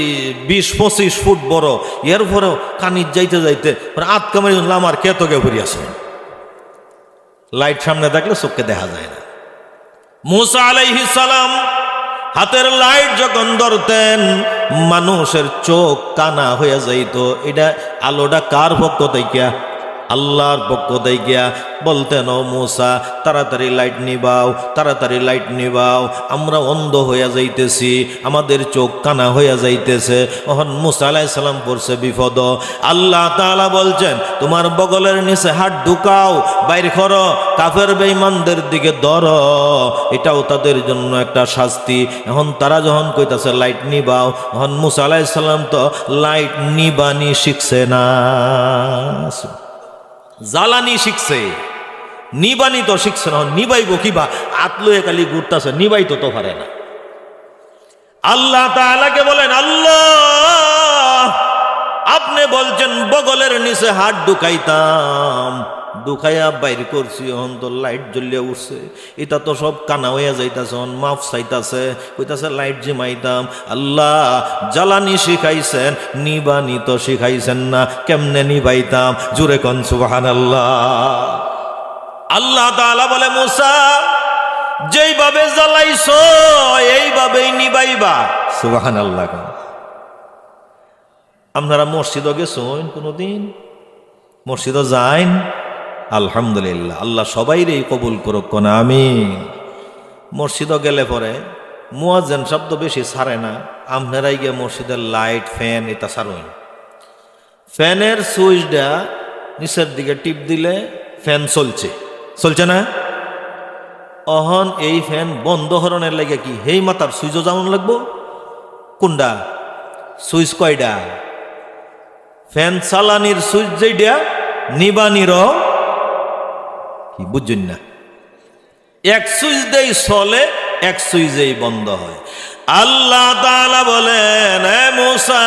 20-25 ফুট বড়, এরপরেও কানির যাইতে যাইতে আত কামারি লামার খেতকে ঘুরিয়াছে। লাইট সামনে থাকলে চোখকে দেখা যায় না। মুসা আলাইহিস সালাম হাতের লাইট যখন ধরতেন, মানুষের চোখ কানা হয়ে যাইত। এটা আলোটা কার পক্ষ থেকে? আল্লাহর পক্ষ থেকে বলতেন, ও মুসা তাড়াতাড়ি লাইট নিবাও, তাড়াতাড়ি লাইট নিবাও, আমরা অন্ধ হইয়া যাইতেছি, আমাদের চোখ কানা হইয়া যাইতেছে। ওহন মুসা আলাইহিস সালাম পড়ছে বিপদ। আল্লাহ তাআলা বলছেন, তোমার বগলের নিচে হাত ঢুকাও, বাইর করো, কাফের বেঈমানদের দিকে ধরো, এটাও তাদের জন্য একটা শাস্তি। এখন তারা যখন কইতাছে লাইট নিবাও, এখন মুসা আলাইহিস সালাম তো লাইট নিবানি শিখছে না, জ্বালানি শিখছে, নিবানি তো শিখছে না। নিবাইব কিবা? আতলুয়ে কালি ঘুরতেছে, নিবাইতো তো পারে না। আল্লাহ তাআলাকে বলেন, আল্লাহ আপনি বলছেন বগলের নিচে হাত ঢুকাইতাম, ঢুকাইয়া বাইর করছি, এখন তো লাইট জ্বলিয়া উঠছে, এটা তো সব কানা হইয়া যাইতাছে, মাফ চাইতাছে, কইতাছে লাইট জিমাইতাম। আল্লাহ জ্বালানি শিখাইছেন, নিবানি তো শিখাইছেন না, কেমনে নিবাইতাম? জুরে কোন সুবহানাল্লাহ। আল্লাহ তাআলা বলে, মুসা যেইভাবে জ্বালাইছো এইভাবেই নিবাইবা। সুবহানাল্লাহ। আপনারা মসজিদে গেছেন কোনদিন? মসজিদে যাইন? আলহামদুলিল্লাহ, আল্লাহ সবাইরই কবুল করুক কোন আমিন। মসজিদে গেলে পরে মুয়াজ্জিন শব্দ বেশি ছাড়ে না, আপনারাই গিয়ে মসজিদের লাইট ফ্যান এটা ছাড়ুন। ফ্যানের সুইচটা নিচের দিকে টিপ দিলে ফ্যান চলছে, চলছে না? অহন এই ফ্যান বন্ধ হরণের লাগে কি হেই মাতার সুইচও যেমন লাগবো? কোনটা সুইচ? কয়টা? ফ্যান চালানির সুইচ যেটা, নিবানিরও কি বুঝছেন না? এক সুইচ দেই চলে, এক সুইচেই বন্ধ হয়। আল্লাহ তাআলা বলেন, এ মুসা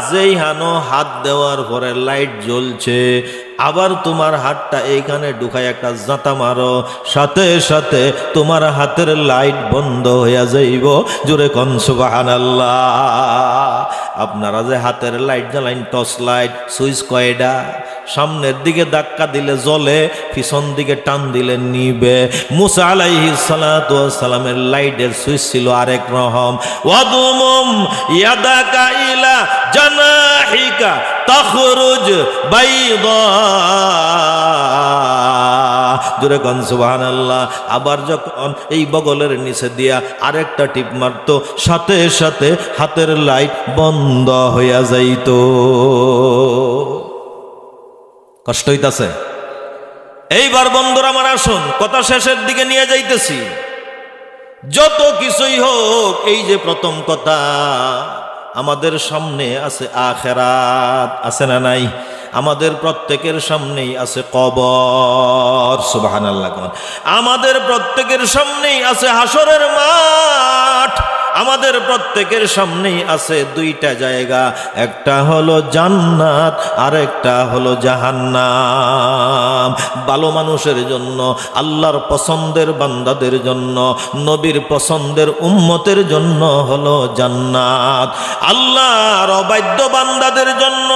যেই হানো হাত দেওয়ার পরে লাইট জ্বলছে, আবার তোমার হাতটা এইখানে ঢুকায় একটা জাঁতা মারো, সাথে সাথে তোমার হাতের লাইট বন্ধ হইয়া যাইব। জোরে কোন সুবহানাল্লাহ। আপনারা যে হাতের লাইট জ্বালাইন, টর্চ লাইট, সুইচ কয়টা? সামনের দিকে ধাক্কা দিলে জ্বলে, পিছন দিকে টান দিলে নিবে। মুসা আলাইহিস সালাতু ওয়াস সালামের লাইটের সুইচ ছিল আরেক রকম। ওয়াদুমুম ইয়াদাকা ইলা জানাহিকা তাখরুজ বাইদা। জোরে কোন সুবহানাল্লাহ। আবার যখন এই বগলের নিচে দিয়া আরেকটা টিপ মারতো, সাথে সাথে হাতের লাইট বন্ধ হইয়া যাইত। কষ্ট হইতাছে? এইবার বন্ধুরা আমার আসুন, কথা শেষের দিকে নিয়ে যাইতেছি। যত কিছুই হোক, এই যে প্রথম কথা, আমাদের সামনে আছে আখিরাত, আছে না নাই? আমাদের প্রত্যেকের সামনেই আছে কবর। সুবহানাল্লাহ। আমাদের প্রত্যেকের সামনেই আছে হাসরের মাঠ। আমাদের প্রত্যেকের সামনেই আছে দুইটা জায়গা, একটা হলো জান্নাত আর একটা হলো জাহান্নাম। ভালো মানুষের জন্য, আল্লাহর পছন্দের বান্দাদের জন্য, নবীর পছন্দের উম্মতের জন্য হলো জান্নাত। আল্লাহর অবাধ্য বান্দাদের জন্য,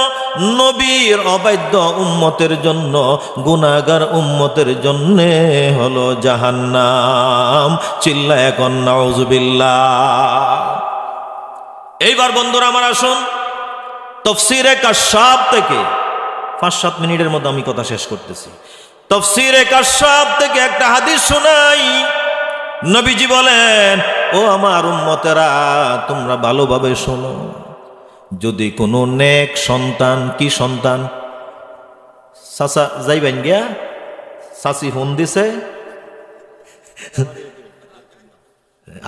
নবীর অবাধ্য উম্মতের জন্য, গুনাহগার উম্মতের জন্য হলো জাহান্নাম। চিল্লায় এখন নাউজুবিল্লাহ। এইবার বন্ধুরা আমার আসুন, তাফসীরে কাশফ থেকে 5-7 মিনিটের মধ্যে আমি কথা শেষ করতেছি। তাফসীরে কাশফ থেকে একটা হাদিস শোনাই। নবীজি বলেন, ও আমার উম্মতেরা, তোমরা ভালোভাবে শোনো। যদি কোনো নেক সন্তান, কি সন্তান? চাচা যাইবেন গিয়া, চাচি ফোন দিছে,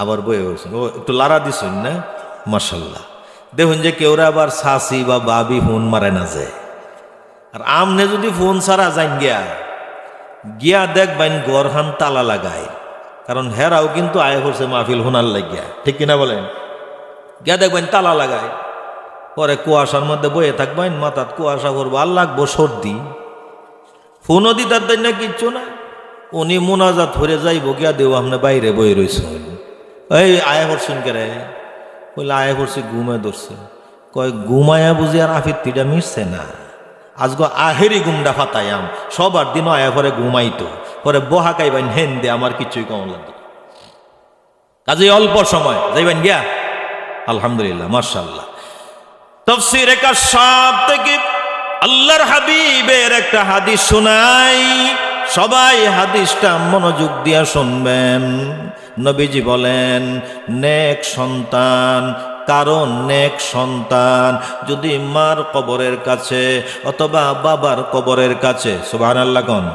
আবার বয়ে হয়েছে, ও একটু লারা দিছেন না? মাশাল্লাহ। দেখুন যে কেউরা আবার চাচি বা বাবি ফোন মারে না যায়। আর আমনে যদি ফোন ছাড়া যাইন গিয়া দেখবেন গরহান তালা লাগায়, কারণ হেরাও কিন্তু আয় করছে মাহফিল হোনার লাগিয়া, ঠিক কিনা বলেন? গিয়া দেখবেন তালা লাগায়, পরে কুয়াশার মধ্যে বয়ে থাকবেন, মাথাত কুয়াশা করবো, আর লাগবো সর্দি, ফোনও দিতার দেন না, কিচ্ছু না। উনি মোনাজাত হয়ে যাইব, গিয়া দেব আপনি বাইরে বয়ে রয়েছে, এই আয় করছেন কেরে? বললে আয় করছে, ঘুমে ধরছে। কয় ঘুমায়া বুঝি আর আফিত্তিটা মিশছে না, আজগো আহেরি গুমডা ফাতায়াম, সবার দিনও আয়া পরে ঘুমাইতো, পরে বহাকাইবেন হেন দে, আমার কিছুই কম লাগতো। কাজে অল্প সময় যাইবেন গিয়া, আলহামদুলিল্লাহ, মাশাআল্লাহ। তাফসীরে কাশফ থেকে আল্লাহর হাবিবের একটা হাদিস শোনাই, সবাই হাদিসটা মনোযোগ দিয়া শুনবেন। নবীজি বলেন, নেক সন্তান, কারণ নেক সন্তান যদি মার কবরের কাছে অথবা বাবার কবরের কাছে, সুবহানাল্লাহ কোন,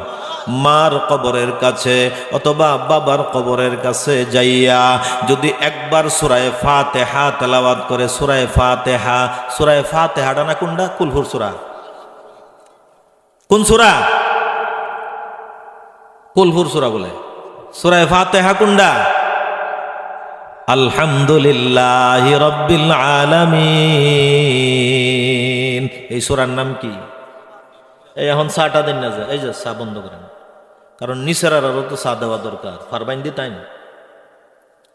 মার কবরের কাছে অথবা বাবার কবরের কাছে যাইয়া যদি একবার সূরা ফাতিহা তেলাওয়াত করে, সূরা ফাতিহাটা না কোনটা, কুলহুর সূরা, কোন সূরা? কুলহুর সূরা বলে। সূরা ফাতিহা কোনটা? আলহামদুলিল্লাহি রাব্বিল আলামিন। এই সূরার নাম কি? এই এখন চাটা দেন না যায়, এই যে চা বন্ধ করেন, কারণ নিচের আরও তো চা দেওয়া দরকার, ফারবাইন দি তাই না।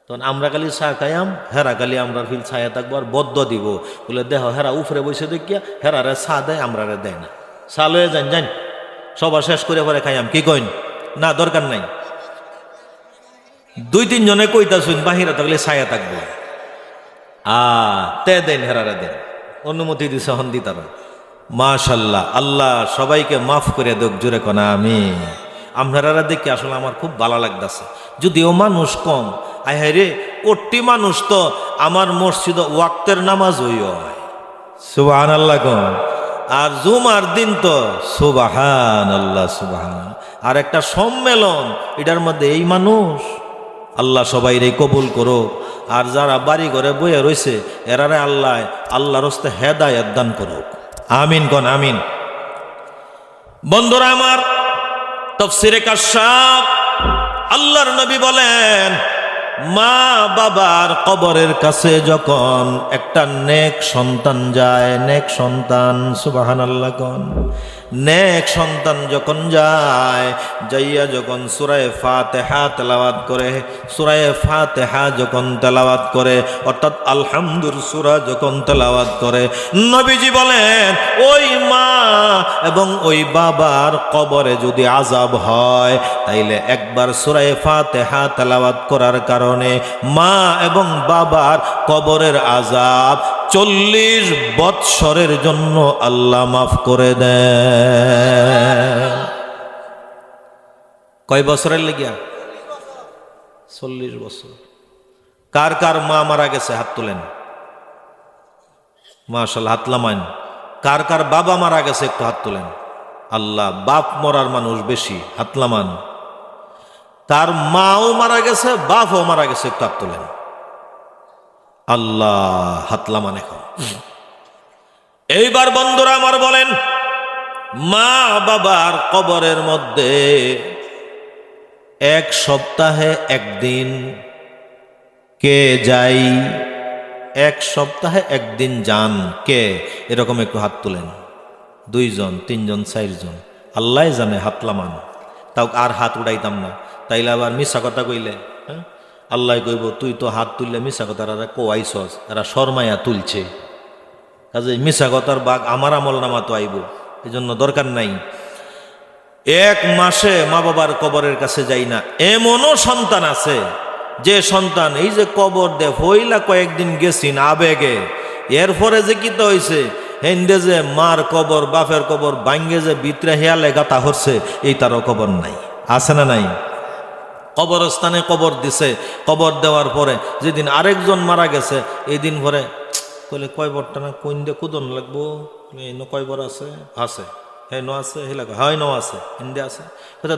তখন আমরা খালি চা খাইয়াম, হেরা খালি আমরা ফিল ছায়া থাকবো আর বদ্ধ দিব বলে দেহ হেরা উফরে বসে দেখিয়া হেরারে চা দেয়, আমরা দেয় না। চা লয়ে যান যান, সবার শেষ করে পরে খাইয়াম, কি কইন? না দরকার নাই, 2-3 জনে কইতা শুন বাহিরে থাকলে ছায়া থাকবো। তে দেন, হেরারে দেন, অনুমতি দিছে হন দি তারা। মাশাল্লাহ, আল্লাহ সবাইকে মাফ করে দেখ, জোরে কোনা আমিন। আপনারা দেখি আসলে আমার খুব ভালো লাগতেছে, যদিও মানুষ কম। আয় রে, কোটি মানুষ তো আমার মসজিদ ওয়াক্তের নামাজ হয়, সুবহানাল্লাহ কোন। আর জুমার দিন তো সুবহানাল্লাহ সুবহান। আর একটা সম্মেলন, এটার মধ্যে এই মানুষ। আল্লাহ সবাই রে কবুল করো। আর যারা বাড়ি ঘরে বইয়ে রয়েছে এরারে আল্লাহর হস্তে হেদায়েত দান করুক, আমিন কোন আমিন। বন্ধুরা আমার, তাফসীরে কাশফ আল্লাহর নবী বলেন, মা বাবার কবরের কাছে যখন একটা নেক সন্তান যায়, নেক সন্তান, সুবহানাল্লাহ কোন, নেক সন্তান যখন যায়, যাইয়া যখন সূরা ফাতিহা তেলাওয়াত করে, সূরা ফাতিহা যখন তেলাওয়াত করে, অর্থাৎ আলহামদুলিল্লাহ সূরা যখন তেলাওয়াত করে, নবীজি বলেন ওই মা এবং ওই বাবার কবরে যদি আযাব হয়, তাইলে একবার সূরা ফাতিহা তেলাওয়াত করার কারণে মা এবং বাবার কবরের আযাব 40 বৎসরের জন্য আল্লাহ মাফ করে দেন। কয় বছরের লেগিয়া? 40 বছর। কার কার মা মারা গেছে হাত তোলেন, মাশাআল্লাহ, হাত লামান। কার কার বাবা মারা গেছে একটু হাত তোলেন। আল্লাহ, বাপ মরার মানুষ বেশি, হাত লামান। তার মাও মারা গেছে, বাপও মারা গেছে, একটু হাত তোলেন। আল্লাহ, হাত লামান এখন। এইবার বন্ধুরা আমার বলেন, মা বাবার কবরের মধ্যে 1 সপ্তাহে 1 দিন কে যাই? 1 সপ্তাহে 1 দিন যান কে? এরকম একটু হাত তুলেন। 2 জন, 3 জন, 4 জন, আল্লাহ জানে, হাত লামান। তাও আর হাত উড়াইতাম না, তাইলে আবার মিশা কথা কইলে, হ্যাঁ, আল্লাহ কইব তুই তো হাত তুললে মিশা কথা কোয়াইছস, এরা শর্মায়া তুলছে, কাজে মিশা কথার বাঘ আমার আমল নামা তো আইব, এই জন্য দরকার নাই। 1 মাসে মা বাবার কবরের কাছে যাই না, এমনও সন্তান আছে যে সন্তান এই যে কবর দে হইলা কয়েকদিন গেছিন আবেগে, এরপরে যে কি তো হয়েছে, হেন্দে যে মার কবর বাপের কবর ভাঙ্গে যে ভিতরে হেয়ালে গাতা হচ্ছে, এই তারও কবর নাই, আছে না নাই? কবরস্থানে কবর দিছে, কবর দেওয়ার পরে যেদিন আরেকজন মারা গেছে, এই দিন ভরে কইলে কয় বরটা না কোন দিয়ে কুদন লাগবো, কয় বর আছে? আছে, হ্যাঁ, ন আছে, হেলা হয়, ন আছে, হিন্দে আছে,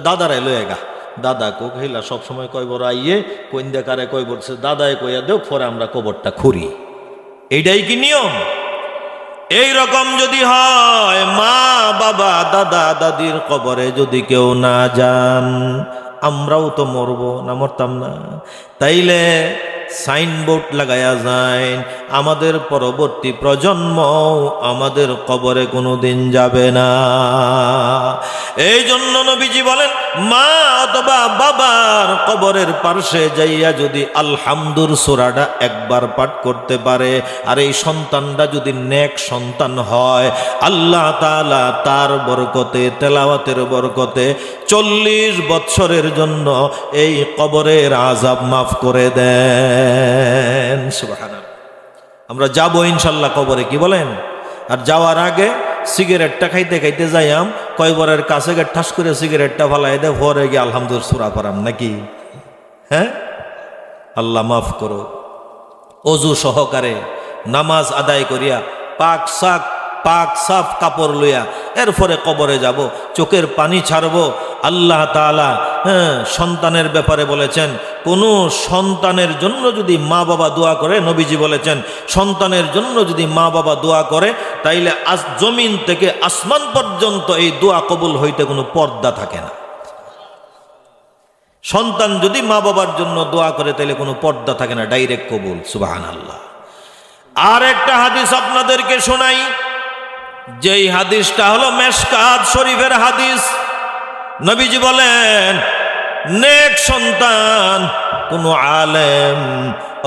দাদারাই লয়ে গা, দাদা কোক হেলা সবসময় কয় বড় আইয়ে কোন দিয়ে কারে কয় বলছে, দাদায় কইয়া দেও, পরে আমরা কবরটা খুঁড়ি। এইটাই কি নিয়ম? এই রকম যদি হয়, মা বাবা দাদা দাদির কবরে যদি কেউ না যান, আমরাও তো মরবো না, মরতাম না? তাইলে সাইনবোর্ড লাগায়া যায়, আমাদের পরবর্তী প্রজন্ম আমাদের কবরে কোনোদিন যাবে না। এই জন্য নবীজি বলেন, মা অথবা বাবার কবরের পার্শ্বে যাইয়া যদি আলহামদুর সূরাটা একবার পাঠ করতে পারে, আর এই সন্তানটা যদি নেক সন্তান হয়, আল্লাহ তাআলা তার বরকতে, তেলাওয়াতের বরকতে 40 বৎসরের জন্য এই কবরের আযাব মাফ করে দেন। সুবহানাল্লাহ। আমরা যাবো ইনশাল্লাহ কবরে, কি বলেন? আর যাওয়ার আগে সিগারেটটা খাইতে খাইতে যাইয়াম কয়বরের কাছে গিয়ে ঠাস করে সিগারেটটা ফালাই দেয়, ভরে গিয়ে আলহামদুলিল্লাহ সূরা পড়াম নাকি? হ্যাঁ, আল্লাহ মাফ করো। অজু সহকারে নামাজ আদায় করিয়া পাক সাফ কাপড় লইয়া এরপরে কবরে যাব, চোখের পানি ছাড়বো। আল্লাহ তাআলা সন্তানের ব্যাপারে বলেছেন, কোনো সন্তানের জন্য যদি মা বাবা দোয়া করে, নবীজি বলেছেন সন্তানের জন্য যদি মা বাবা দোয়া করে তাইলে জমিন থেকে আসমান পর্যন্ত এই দোয়া কবুল হইতে কোনো পর্দা থাকে না। সন্তান যদি মা বাবার জন্য দোয়া করে তাইলে কোনো পর্দা থাকে না, ডাইরেক্ট কবুল। সুবহানাল্লাহ। আর একটা হাদিস আপনাদেরকে শোনাই, যেই হাদিসটা হলো মেশকাত শরীফের হাদিস। নবীজি বলেন, নেক সন্তান কোনো আলেম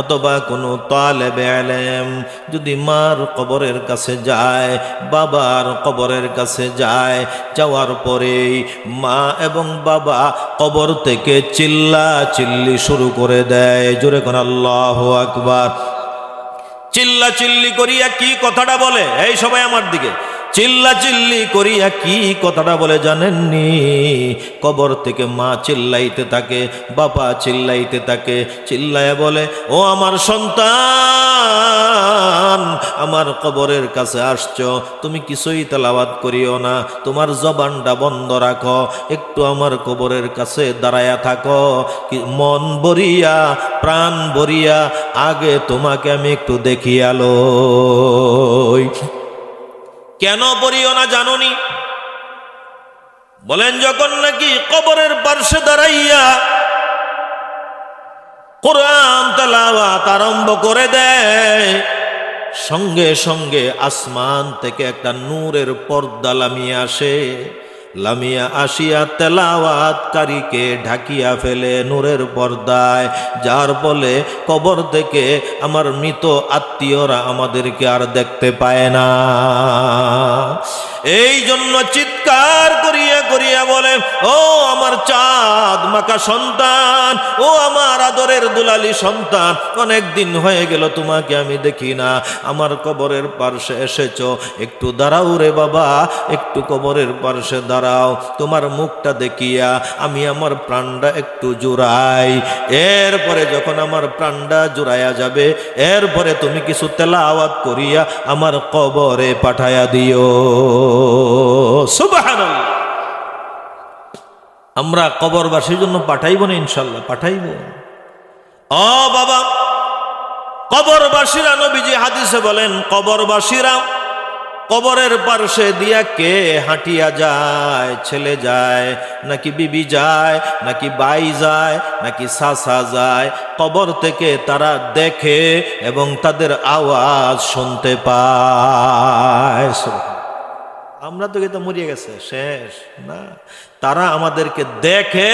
অথবা কোনো তালেবে ইলম যদি মার কবরের কাছে যায়, বাবার কবরের কাছে যায়, যাওয়ার পরেই মা এবং বাবা কবর থেকে চিল্লা চিল্লি শুরু করে দেয়। জোরে কোন আল্লাহু আকবার। চিল্লা চিল্লি করিয়া কি কথাটা বলে? এই সবাই আমার দিকে, চিল্লা চিল্লি করিয়া কি কথাটা বলে জানেননি? কবর থেকে মা চিল্লাইতে থাকে, বাবা চিল্লাইতে থাকে, চিল্লায় বলে, ও আমার সন্তান, আমার কবরের কাছে আসছো, তুমি কিছুই তেলাওয়াত করিও না, তোমার জবানটা বন্ধ রাখো, একটু আমার কবরের কাছে দাঁড়ায়া থাকো, মন ভরিয়া প্রাণ ভরিয়া আগে তোমাকে আমি একটু দেখিয়ালো। কেন পড়িও না জানোনি? বলেন, যখন নাকি কবরের পার্শ্বে দাঁড়াইয়া কোরআন তেলাওয়াত আরম্ভ করে দেয়, সঙ্গে সঙ্গে আসমান থেকে একটা নূরের পর্দা লামিয়ে আসে, লামিয়া আসিয়া তেলাওয়াতকারীকে ঢাকিয়া ফেলে নূরের পর্দায়, যার ফলে কবর থেকে আমার মৃত আত্মীয়রা আমাদেরকে আর দেখতে পায় না। এই জন্য চিৎকার করিয়া করিয়া বলে, ও আমার চাঁদ মাকা সন্তান, ও আমার আদরের দুলালি সন্তান, অনেক দিন হয়ে গেল তোমাকে আমি দেখি না, আমার কবরের পার্শ্বে এসেছো, একটু দাঁড়াও রে বাবা, একটু কবরের পার্শ্বে দাঁড়াও, তোমার মুখটা দেখিয়া আমি আমার প্রাণটা একটু জুড়াই। এরপরে যখন আমার প্রাণটা জুড়াইয়া যাবে, এরপরে তুমি কিছু তেলাওয়াত করিয়া আমার কবরে পাঠাইয়া দিও। সুবহানাল্লাহ। আমরা কবরবাসীর জন্য পাঠাইব না? ইনশাল্লাহ পাঠাইব। ও বাবা, কবরবাসীরা, নবীজি হাদিসে বলেন, কবরবাসীরা কবরের পার্শ্বে দিয়া কে হাঁটিয়া যায়? ছেলে যায় নাকি বিবি যায় নাকি ভাই যায় নাকি চাচা যায়? কবর থেকে তারা দেখে এবং তাদের আওয়াজ শুনতে পায়। আমরা তো কিন্তু মরিয়ে গেছে, শেষ না, তারা আমাদেরকে দেখে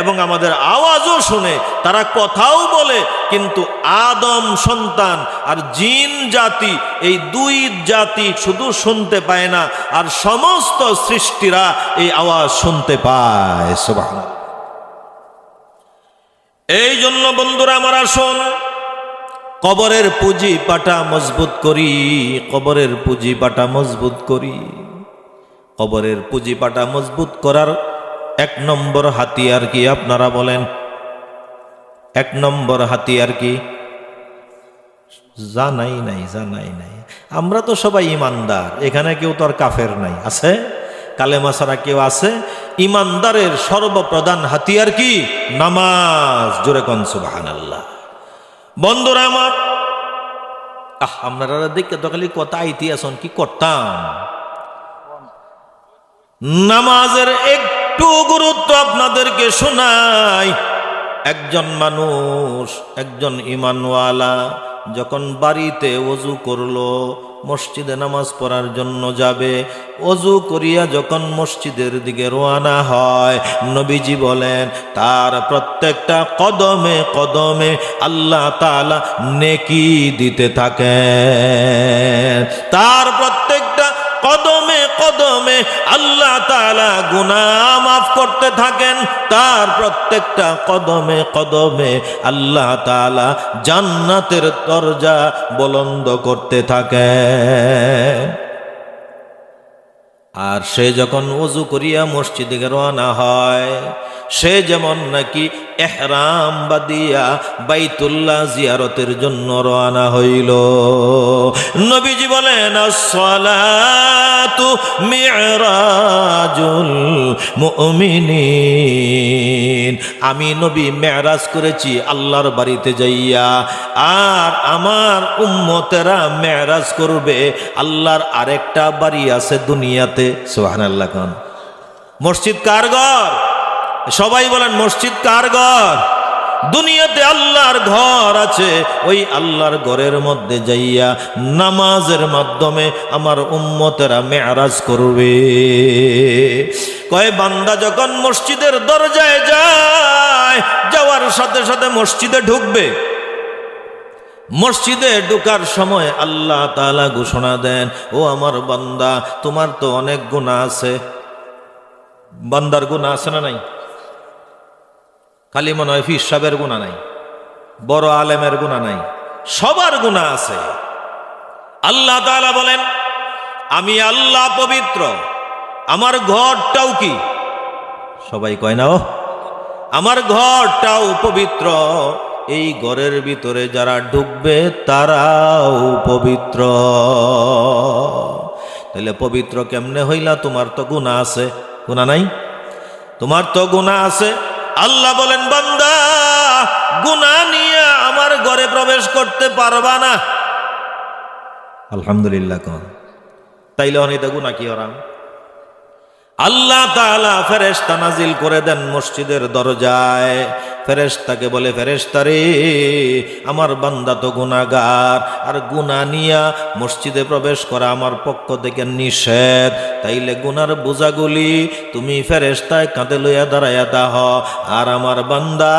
এবং আমাদের আওয়াজও শুনে, তারা কথাও বলে। কিন্তু আদম সন্তান আর জিন জাতি, এই দুই জাতি শুধু শুনতে পায় না, আর সমস্ত সৃষ্টিরা এই আওয়াজ শুনতে পায়। সুবহানাল্লাহ। এই জন্য বন্ধুরা আমার, আসুন কবরের পুঁজি পাটা মজবুত করি, কবরের পুঁজি পাটা মজবুত করি। কবরের পুঁজি পাটা মজবুত করার এক নম্বর হাতিয়ার কি আপনারা বলেন? এক নম্বর হাতিয়ার কি? জানাই নাই। আমরা তো সবাই ইমানদার, এখানে কেউ তো আর কাফের নাই, আছে? কালেমা ছাড়া কেউ আছে? ইমানদারের সর্বপ্রধান হাতিয়ার কি? নামাজ। জোরে কোন সুবহানাল্লাহ। বন্ধুরা আমার, আপনারা দেখে তো খালি কথা আইতি আসন, কি করতাম? নামাজের একটু গুরুত্ব আপনাদেরকে শোনাই। একজন মানুষ, একজন ঈমানওয়ালা যখন বাড়িতে ওযু করলো, মসজিদে নামাজ পড়ার জন্য যাবে, ওযু করিয়া যখন মসজিদের দিকে রওনা হয়, নবীজি বলেন তার প্রত্যেকটা কদমে কদমে আল্লাহ তাআলা নেকি দিতে থাকেন। তার প্রত্যেকটা কদমে কদমে আল্লাহ তাআলা গুনাহ মাফ করতে থাকেন। তার প্রত্যেকটা কদমে কদমে আল্লাহ তাআলা জান্নাতের দরজা বুলন্দ করতে থাকেন। আর সে যখন ওযু করিয়া মসজিদে রওনা হয়, সে যেমন নাকি ইহরাম বাঁধিয়া বাইতুল্লাহ জিয়ারতের জন্য রওনা হইল। নবীজি বলেন, আসসালাতু মি'রাজুল মুমিনিন। আমি নবী মেরাজ করেছি আল্লাহর বাড়িতে যাইয়া, আর আমার উম্মতেরা মেরাজ করবে আল্লাহর আরেকটা বাড়ি আছে দুনিয়াতে। সুবহানাল্লাহ। কোন মসজিদ কার ঘর? সবাই বলেন, মসজিদ কার ঘর? দুনিয়াতে আল্লাহর ঘর আছে, ওই আল্লাহর ঘরের মধ্যে যাইয়া নামাজের মাধ্যমে আমার উম্মতেরা মেরাজ করবে। কয় বান্দা যখন মসজিদের দরজায় যায়, যাওয়ার সাথে সাথে মসজিদে ঢুকবে। মসজিদে ঢোকার সময় আল্লাহ তাআলা ঘোষণা দেন, ও আমার বান্দা, তোমার তো অনেক গুনাহ আছে। বান্দার গুনাহ আছে না নাই? খালি মনে হয় ফির সাহেবের গুনাহ নাই, বড় আলেমের গুনাহ নাই, সবার গুনাহ আছে। আল্লাহ তাআলা বলেন, আমি আল্লাহ পবিত্র, আমার ঘরটাও কি? সবাই কয় না, ও আমার ঘরটাও পবিত্র। এই ঘরের ভিতরে যারা ঢুকবে তারাও পবিত্র। তাহলে পবিত্র কেমনে হইলা? তোমার তো গুনাহ আছে। গুনাহ নাই? তোমার তো গুনাহ আছে। আল্লাহ বলেন, বান্দা, গুনাহ নিয়ে আমার ঘরে প্রবেশ করতে পারবা না। আলহামদুলিল্লাহ। কোন তাইলে অনেক গুনাহ কি হারাম? আল্লাহ তাআলা ফেরেশতা নাজিল করে দেন মসজিদের দরজায়। ফেরেশতাকে বলে, ফেরেশতা রে, আমার বান্দা তো গুনাহগার, আর গুনাহ নিয়া মসজিদে প্রবেশ করা আমার পক্ষ থেকে নিষেধ। তাইলে গুনার বোঝাগুলি তুমি ফেরেশতায় কাঁধে লইয়া দাঁড়াইয়া দাহ, আর আমার বান্দা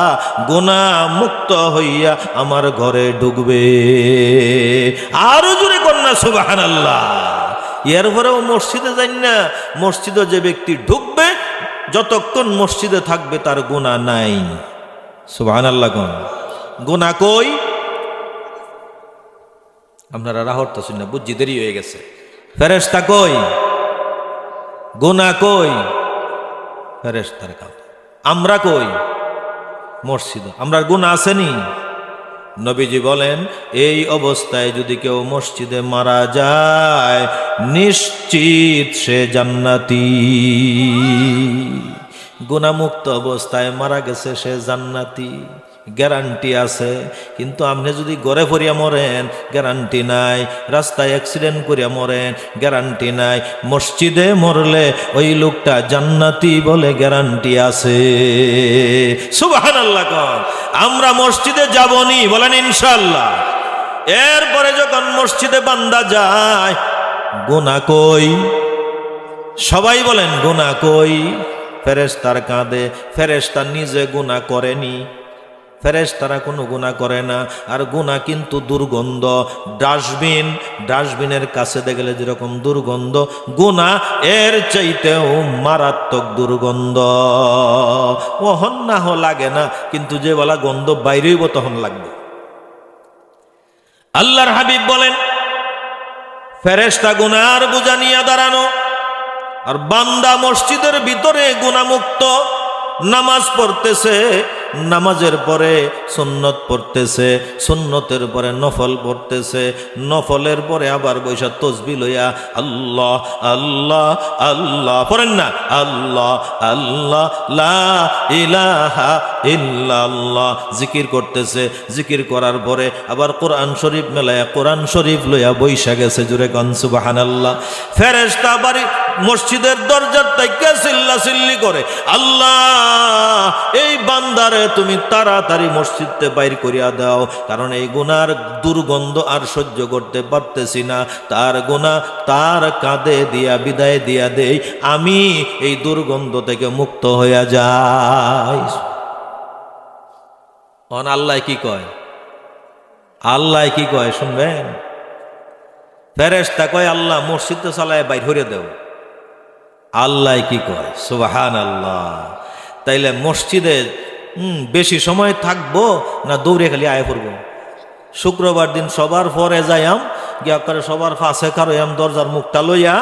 গুনাহ মুক্ত হইয়া আমার ঘরে ঢুকবে। আরো জোরে কন্যা সুবহানাল্লাহ। এরপরেও মসজিদে যাই না, মসজিদে যে ব্যক্তি ঢুকবে, যতক্ষণ মসজিদে থাকবে তার গুনাহ নাই। সুবহানাল্লাহ। কোন গুনাহ কই? আপনারা রাহর তো শুনে বুঝি দেরি হয়ে গেছে। ফেরেশতা কই? গুনাহ কই? ফেরেশতার কাছে। আমরা কই? মসজিদে। আমরা গুনাহ আসেনি? নবীজি বলেন, এই অবস্থায় যদি কেউ মসজিদে মারা যায়, নিশ্চিত সে জান্নাতি। গুনাহমুক্ত অবস্থায় মারা গেছে, সে জান্নাতি, গ্যারান্টি আছে। কিন্তু আপনি যদি ঘরে পড়িয়া মরেন, গ্যারান্টি নাই। রাস্তায় অ্যাক্সিডেন্ট করিয়া মরেন, গ্যারান্টি নাই। মসজিদে মরলে ওই লোকটা জান্নাতি বলে গ্যারান্টি আছে। সুবহানাল্লাহ। কোন আমরা মসজিদে যাবনি? বলেন ইনশাআল্লাহ। এরপরে যখন মসজিদে বান্দা যায়, গুনাহ কই? সবাই বলেন, গুনাহ কই? ফেরেশতার কাঁধে। ফেরেশতা নিজে গুনাহ করেনি, ফেরেশতারা কোনো গুনাহ করে না। আর গুনাহ কিন্তু দুর্গন্ধ। ডাস্টবিনের কাছে দেখলে যেরকম দুর্গন্ধ, গুনাহ এর চাইতেও মারাত্মক দুর্গন্ধ। ওহন না লাগে না, কিন্তু যে বলা গন্ধ বাইরেই তখন লাগবে। আল্লাহর হাবিব বলেন, ফেরেশতা গুনার বোঝা নিয়ে দাঁড়ানো, আর বান্দা মসজিদের ভিতরে গুনাহমুক্ত নামাজ পড়তেছে, নামাজের পরে সুন্নত পড়তেছে, সুন্নতের পরে নফল পড়তেছে, নফলের পরে আবার বৈশা তসবিহ লইয়া আল্লাহ আল্লাহ আল্লাহ পড়েন না, আল্লাহ আল্লাহ লা ইলাহা ইল্লাল্লাহ জিকির করতেছে। জিকির করার পরে আবার কোরআন শরীফ মেলায়া কোরআন শরীফ লইয়া বৈশা গেছে। জুড়ে গান সুবহানাল্লাহ। ফেরেশতা বাড়ি মসজিদের দরজার থেকে চিল্লাচিল্লি করে, আল্লাহ এই বান্দারে তুমি তাড়াতাড়ি মসজিদে বাইর করিয়া দাও, কারণ এই গুনার দুর্গন্ধ আর সহ্য করতে পারতেছি না। তার গুনাহ তার কাঁধে দিয়া বিদায় দিয়া দেই, আমি এই দুর্গন্ধ থেকে মুক্ত হইয়া যাই। আল্লাহ কি কয়? আল্লাহ কি কয় শুনবেন? ফেরেশতা কয়, আল্লাহ মসজিদে চালায় বাইর হইয়া দেও। আল্লাহ কি কয়? সুবহানাল্লাহ। তাইলে মসজিদে বেশি সময় থাকবো না দৌড়ে খালি আয় পড়বো? শুক্রবার দিন সবার পরে যাইয়াম, গিয়া করে সবার ফাঁসে কারোয়াম, দরজার মুখটা লইয়া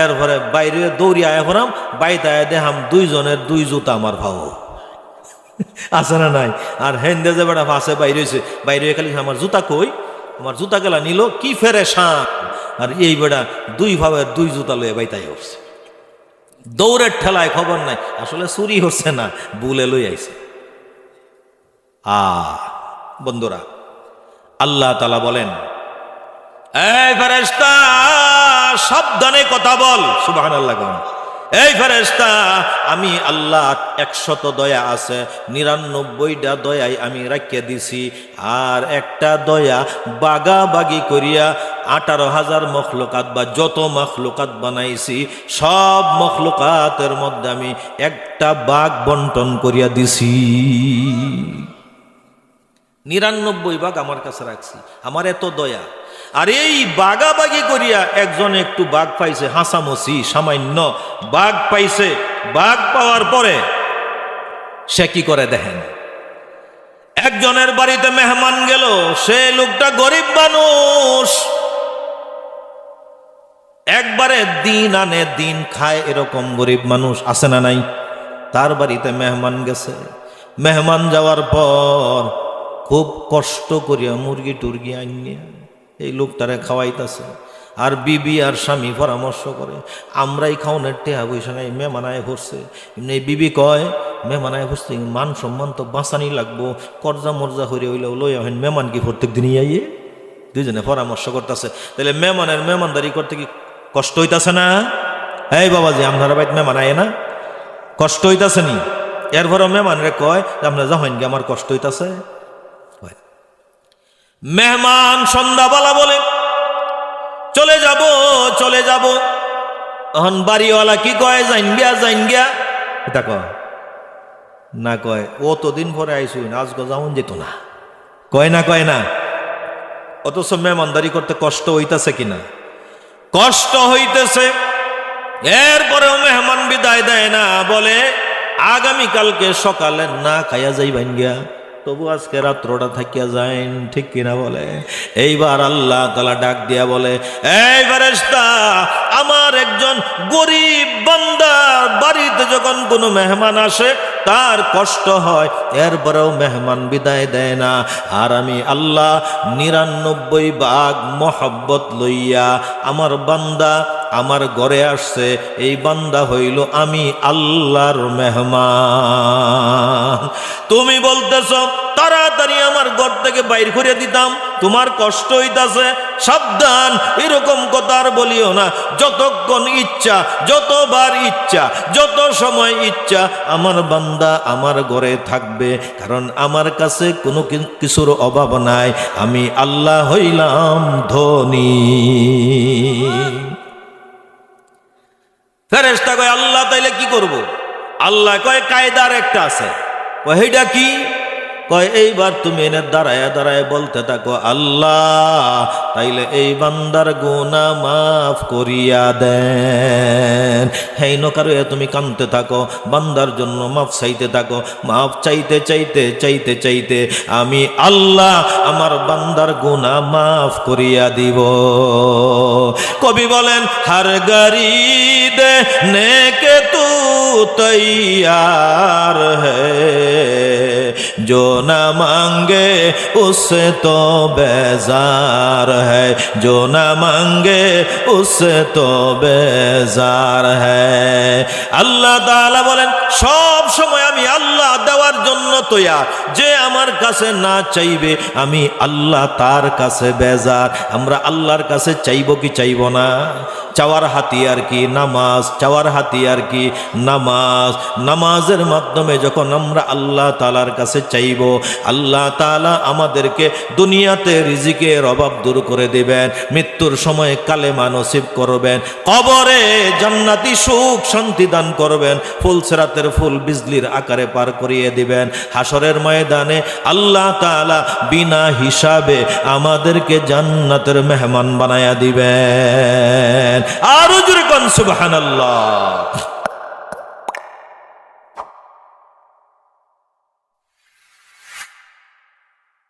এরপরে বাইরে দৌড়ি আয়া পড়াম, বাইতে আয়া দেখাম দুইজনের দুই জুতা আমার ভাও আছে না নাই। আর হেন্দে যে বেড়া ফাঁসে বাইরে হয়েছে, বাইরে খালি আমার জুতা কই, আমার জুতা গেলা নিল কি ফেরে শান। আর এই বেড়া দুই ভাবের দুই জুতা লয়ে বাইতাই উঠছে, দৌড়ের ঠেলায় খবর নাই, আসলে চুরি হচ্ছে না, বুলে লই আইছে। বন্ধুরা, আল্লাহ তাআলা বলেন, এই ফেরেশতা সাবধানে কথা বল, সুবহানাল্লাহ। এই ফেরেশতা, আমি আল্লাহ 100 দয়া আছে, 99টা দয়াই আমি রাখিয়ে দিছি, আর একটা দয়া বাগাবাগি করিয়া 18,000 মখলুকাত বা যত মখলুকাত বানাইছি সব মখলুকাতের মধ্যে আমি একটা ভাগ বন্টন করিয়া দিছি। 99 ভাগ আমার কাছে রাখছি, আমার এত দয়া। আর এই বাগাবাগি করিয়া একজন একটু বাঘ পাইছে, হাসামসি সামান্য বাঘ পাইছে। বাঘ পাওয়ার পরে সে কি করে দেখেন, একজনের বাড়িতে মেহমান গেল, সে লোকটা গরিব মানুষ, একবারে দিন আনে দিন খায়, এরকম গরিব মানুষ আছে না নাই? তার বাড়িতে মেহমান গেছে, মেহমান যাওয়ার পর খুব কষ্ট করিয়া মুরগি টুরগি আনিয়া এই লোকটারে খাওয়াইতেছে। আর বিবি আর স্বামী পরামর্শ করে, আমরাই খাওয়ানোর টেহা বৈশা নাই, মেহমানায় ভরছে। এমনি বিবি কয়, মেহমানায় ভরছে, মান সম্মান তো বাঁচানি লাগবো, কর্জা মর্জা হইলে হইলে লই আহেন, মেহমান কি প্রত্যেক দিনই আইয়ে। দুইজনে পরামর্শ করতেছে, তাহলে মেহমানের মেহমানদারি করতে কি কষ্ট হইতাছে না? এই বাবাজি, আপনারা বাইত মেহমান আয়ে না, কষ্ট হইতাছে নি? এরপরে মেহমানরে কয়, আপনারা যাহেন গে, আমার কষ্ট হইতাছে। মেহমান সন্ধ্যাবেলা বলে চলে যাব চলে যাব। এখন বাড়িওয়ালা কি কয়, যাইন গিয়া যাইন গিয়া, এটা কয় না? কয় অতদিন পরে আইসুন, আজকে যাওন যেত না, কয় না? কয় না? অথচ মেহমানদারি করতে কষ্ট হইতেছে কিনা? কষ্ট হইতেছে। এরপরেও মেহমান বিদায় দেয় না, বলে আগামীকালকে সকালে না খাইয়া যাইবেন গিয়া, তবু আজকে রাত্রটা থাকিয়া যাইন, ঠিক কিনা বলে। এইবার আল্লাহ তাআলা ডাক দিয়া বলে, এই ফেরেশতা, আমার একজন গরিব বান্দার বাড়িতে যখন কোনো মেহমান আসে তার কষ্ট হয়, এরপরেও মেহমান বিদায় দেয় না, আর আমি আল্লাহ 99 ভাগ মহব্বত লইয়া আমার বান্দা আমার ঘরে আসছে, এই বান্দা হইল আমি আল্লাহর মেহমান। তুমি বলতেছ তাড়াতাড়ি আমার ঘর থেকে বাইর করে দিতাম, তোমার কষ্ট হইতাছে, সাবধান, এরকম কথা আর বলিও না। যতক্ষণ ইচ্ছা, যতবার ইচ্ছা, যত সময় ইচ্ছা আমার বান্দা আমার ঘরে থাকবে, কারণ আমার কাছে কোনো কিছুর অভাব নাই, আমি আল্লাহ হইলাম ধনী। ফেরেশতা কয়, আল্লাহ তাইলে কি করব? আল্লাহ কয়, কায়দার একটা আছে। কয় এইটা কি? কয় এইবার তুমি এনে দাঁড়ায় দাঁড়ায় বলতে থাকো, আল্লাহ তাইলে এই বান্দার গুনাহ মাফ করিয়া দেন। হেই নকারে তুমি কাঁদতে থাকো, বান্দার জন্য মাফ চাইতে থাকো, মাফ চাইতে চাইতে চাইতে চাইতে আমি আল্লাহ আমার বান্দার গুনাহ মাফ করিয়া দিব। কবি বলেন, হর গরিব নেকে তু তৈয়ার হ্যায়, जो न मांगे उससे तो बेजार है, जो न मांगे उससे तो बेजार है। আল্লাহ তাআলা বলেন, সব সময় আমি আল্লাহ দেওয়ার জন্য তৈয়ার, যে আমার কাছে না চাইবে আমি আল্লাহ তার কাছে বেজার। আমরা আল্লাহর কাছে চাইব কি চাইব না? চাওয়ার হাতিয়ার কি? নামাজ। চাওয়ার হাতিয়ার কি? নামাজ। নামাজের মাধ্যমে যখন আমরা আল্লাহ তাআলার কাছে চাইব, আল্লাহ তাআলা আমাদেরকে দুনিয়াতে রিজিকের অভাব দূর করে দিবেন, মৃত্যুর সময় কালেমা নসিব করবেন, কবরে জান্নাতি সুখ শান্তি দান করবেন, ফুলসিরাতের ফুল বিজলির আকারে পার করিয়ে দিবেন, হাসরের ময়দানে আল্লাহ তাআলা বিনা হিসাবে আমাদেরকে জান্নাতের মেহমান বানায়া দিবেন। আর জোরে কোন সুবহানাল্লাহ।